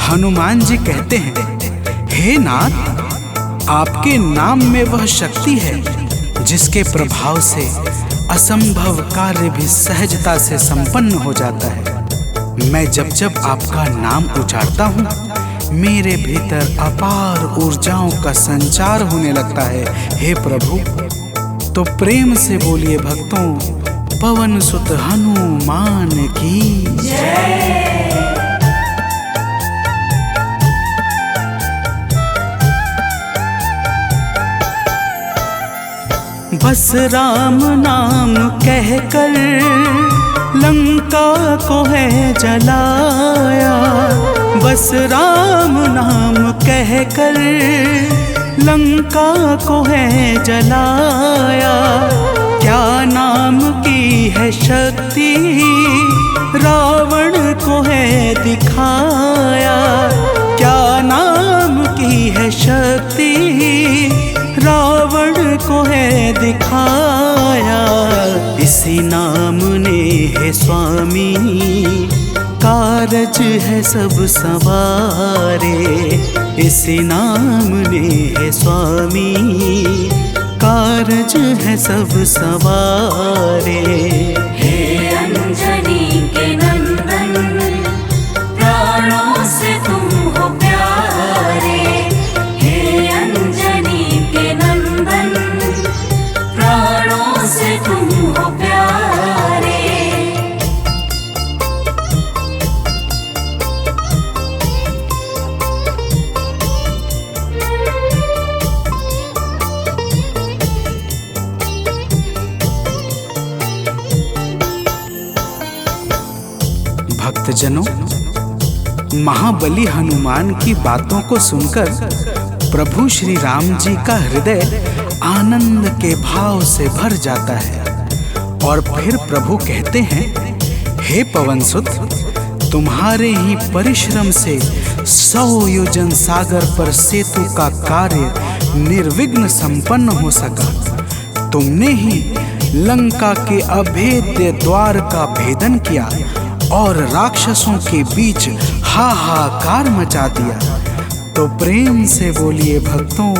हनुमान जी कहते हैं, हे नाथ, आपके नाम में वह शक्ति है जिसके प्रभाव से असंभव कार्य भी सहजता से संपन्न हो जाता है। मैं जब जब आपका नाम उच्चारता हूँ, मेरे भीतर अपार ऊर्जाओं का संचार होने लगता है। हे प्रभु, तो प्रेम से बोलिए भक्तों, पवन सुत हनुमान की बस राम नाम कहकर लंका को है जलाया। बस राम नाम कहकर लंका को है जलाया। क्या नाम की है शक्ति रावण को है दिखाया। क्या नाम की है शक्ति रावण को है दिखाया। इसी नाम ने है स्वामी कारज है सब सवारे। इसी नाम ने है स्वामी कारज है सब सवारे।
हे अंजनी के नंदन, प्राणों से तुम हो प्यारे। हे अंजनी के नंदन, प्राणों से तुम हो प्यारे।
भक्तजनों, महाबली हनुमान की बातों को सुनकर प्रभु श्री राम जी का हृदय आनंद के भाव से भर जाता है। और फिर प्रभु कहते हैं, हे पवनसुत, तुम्हारे ही परिश्रम से 100 योजन सागर पर सेतु का कार्य निर्विघ्न संपन्न हो सका। तुमने ही लंका के अभेद्य द्वार का भेदन किया और राक्षसों के बीच हाहाकार मचा दिया। तो प्रेम से बोलिए भक्तों,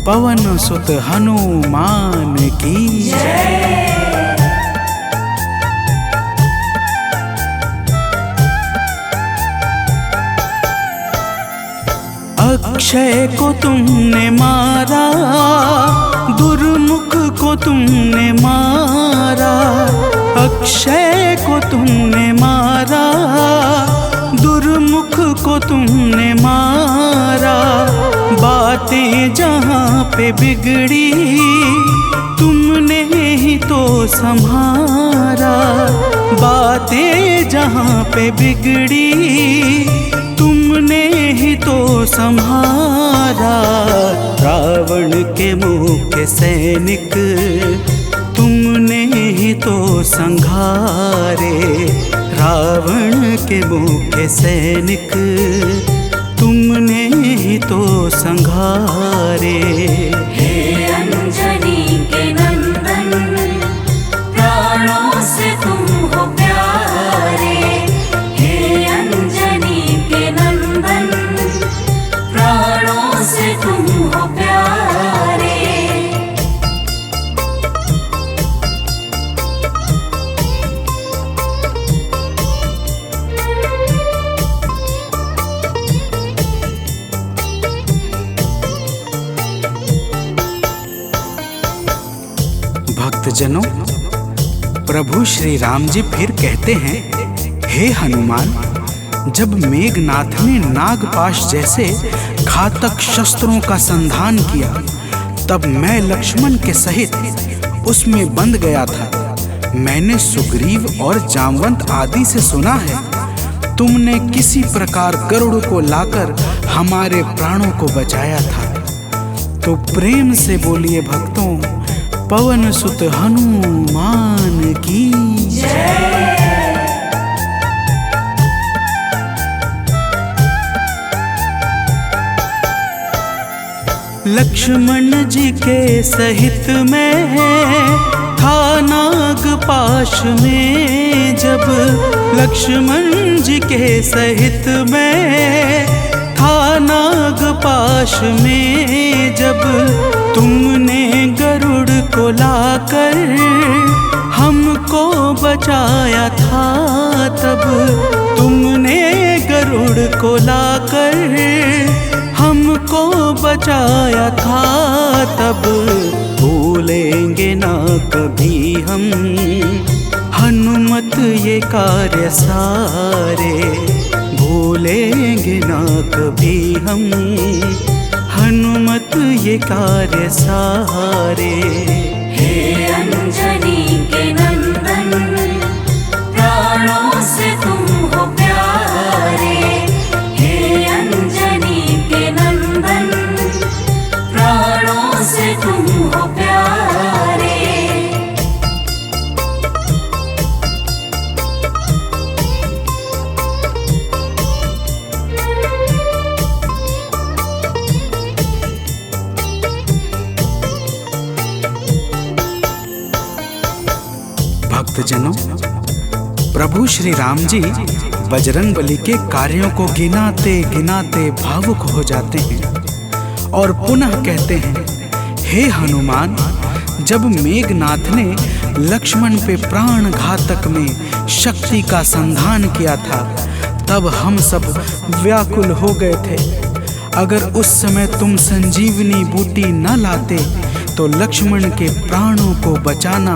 पवन सुत हनुमान की अक्षय को तुमने मारा, दुर्मुख को तुमने मारा। अक्षय को तुमने मारा, दुर्मुख को तुमने मारा। बातें जहाँ पे बिगड़ी तुमने ही तो संभारा। बातें जहाँ पे बिगड़ी तुमने ही तो संभारा। रावण के मुख्य सैनिक तुमने ही तो संघारे। रावण के मुख्य सैनिक तुमने ही तो संघारे।
हे अंजनी के नंदन, प्राणों से तुम हो प्यारे। हे अंजनी के नंदन, प्राणों से तुम हो प्यारे।
भक्तजनों, प्रभु श्री राम जी फिर कहते हैं, हे हनुमान, जब मेघनाथ ने नागपाश जैसे घातक शस्त्रों का संधान किया, तब मैं लक्ष्मण के सहित उसमें बंध गया था। मैंने सुग्रीव और जामवंत आदि से सुना है, तुमने किसी प्रकार गरुड़ को लाकर हमारे प्राणों को बचाया था। तो प्रेम से बोलिए भक्तों, पवन सुत हनुमान की लक्ष्मण जी के सहित में था नागपाश में। जब लक्ष्मण जी के सहित में था नागपाश में। जब तुमने गरुड़ को लाकर हमको बचाया था, तब तुमने गरुड़ को लाकर हमको बचाया था। तब भूल भूलेंगे ना कभी हम हनुमत ये कार्य सारे, भूलेंगे ना कभी हम हनुमत ये कार्य सारे।
हे अंजनी के नंदन, प्राणों से तुम हो प्यारे। हे अंजनी के नंदन, प्राणों से तुम हो प्यारे।
भक्तजनों, प्रभु श्री राम जी बजरंगबली के कार्यों को गिनाते गिनाते भावुक हो जाते हैं और पुनः कहते हैं, हे हनुमान, जब मेघनाथ ने लक्ष्मण पे प्राण घातक में शक्ति का संधान किया था तब हम सब व्याकुल हो गए थे। अगर उस समय तुम संजीवनी बूटी न लाते तो लक्ष्मण के प्राणों को बचाना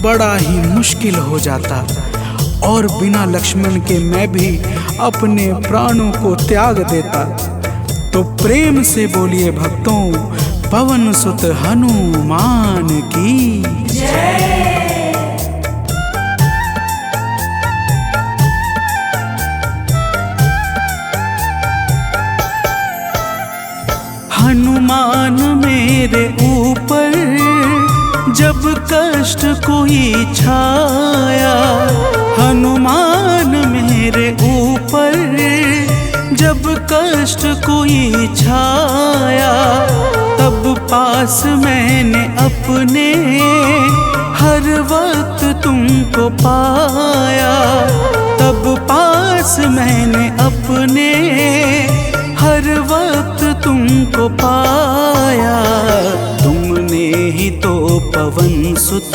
बड़ा ही मुश्किल हो जाता और बिना लक्ष्मण के मैं भी अपने प्राणों को त्याग देता। तो प्रेम से बोलिए भक्तों, पवन सुत हनुमान की जय। हनुमान मेरे ऊपर जब कष्ट कोई छाया, हनुमान मेरे ऊपर जब कष्ट कोई छाया, तब पास मैंने अपने हर वक्त तुमको पाया। तब पास मैंने अपने हर वक्त तुमको पाया। तुमने ही तो पवन सुत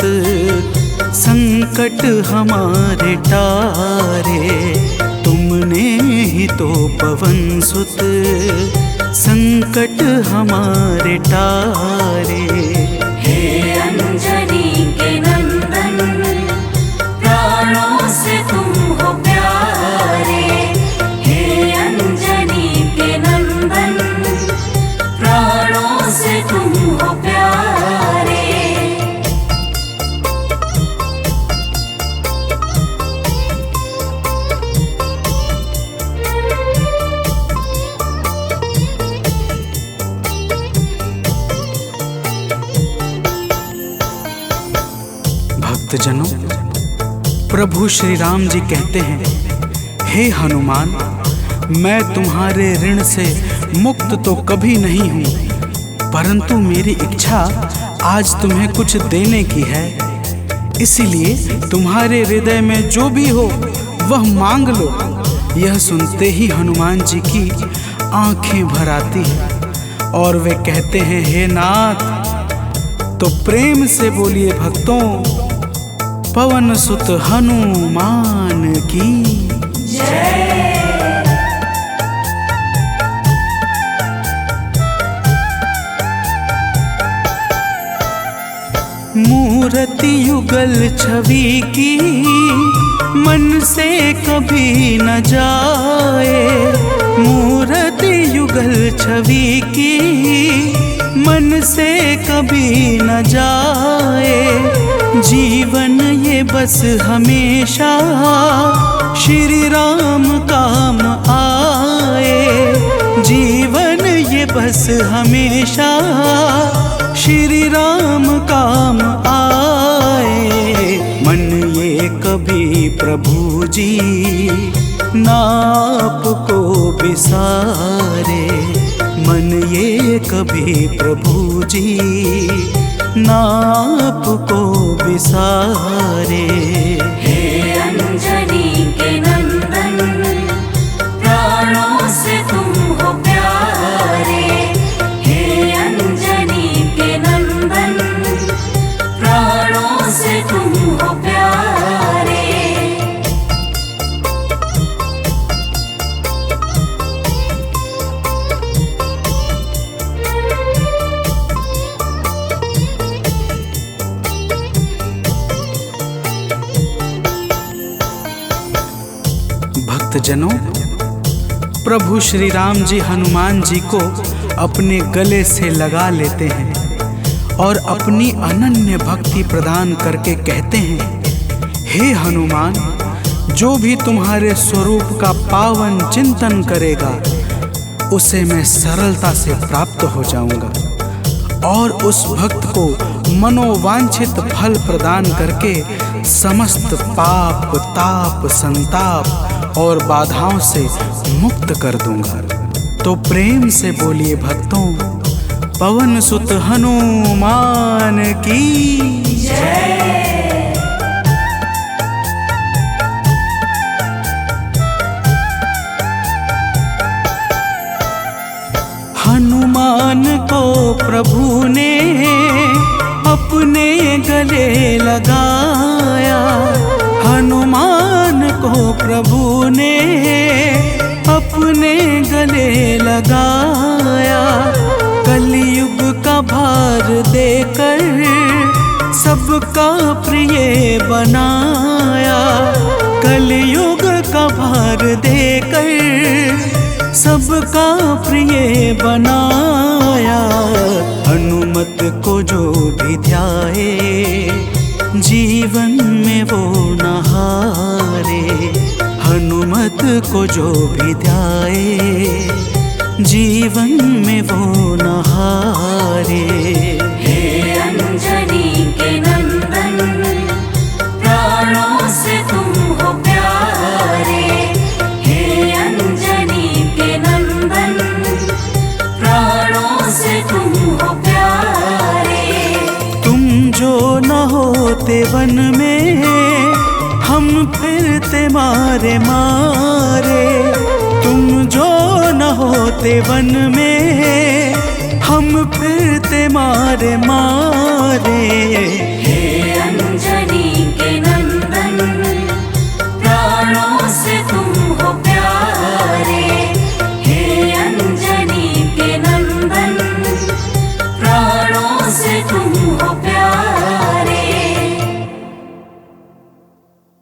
संकट हमारे टारे, तुमने ही तो पवन सुत संकट हमारे टारे।
हे अंजनी के नंदन, प्राणों से तुम हो प्यारे। हे अंजनी के नंदन, प्राणों से तुम हो प्यारे।
भक्तजनों, प्रभु श्री राम जी कहते हैं, हे हनुमान, मैं तुम्हारे ऋण से मुक्त तो कभी नहीं हूँ, परंतु मेरी इच्छा आज तुम्हें कुछ देने की है। इसीलिए तुम्हारे हृदय में जो भी हो वह मांग लो। यह सुनते ही हनुमान जी की आंखें भर आती हैं और वे कहते हैं, हे नाथ। तो प्रेम से बोलिए भक्तों, पवन सुत हनुमान की जय। मूर्ति युगल छवि की मन से कभी न जाए, मूर्ति युगल छवि की मन से कभी न जाए। जीवन ये बस हमेशा श्री राम काम आए, जीवन ये बस हमेशा श्री राम काम आए। मन ये कभी प्रभु जी नाप को बिसारे, मन ये कभी प्रभु जी नाप को बिसारे।
हे अंजनी के नंदन, प्राणों से तुम हो प्यारे। हे अंजनी के नंदन, प्राणों से तुम हो प्यारे।
भक्तजनों, प्रभु श्री राम जी हनुमान जी को अपने गले से लगा लेते हैं और अपनी अनन्य भक्ति प्रदान करके कहते हैं, हे हनुमान, जो भी तुम्हारे स्वरूप का पावन चिंतन करेगा उसे मैं सरलता से प्राप्त हो जाऊंगा और उस भक्त को मनोवांछित फल प्रदान करके समस्त पाप, ताप, संताप और बाधाओं से मुक्त कर दूंगा। तो प्रेम से बोलिए भक्तों, पवन सुत हनुमान की जय। हनुमान को प्रभु ने अपने गले लगाया, हनुमान को प्रभु ने अपने गले लगाया। कलयुग का भार देकर सबका प्रिय बनाया, कलयुग का भार देकर सबका प्रिय बनाया। हनुमत को जो भी ध्याए जीवन में वो न हारे, हनुमत को जो भी ध्याए जीवन में वो न हारे।
हे अंजनी के नंदन, प्राणों से तुम हो प्यारे। हे अंजनी के नंदन, प्राणों से तुम हो प्यारे।
तुम जो न होते वन में हम फिरते मारे मारे, तुम जो न होते वन में हम फिरते मारे मारे।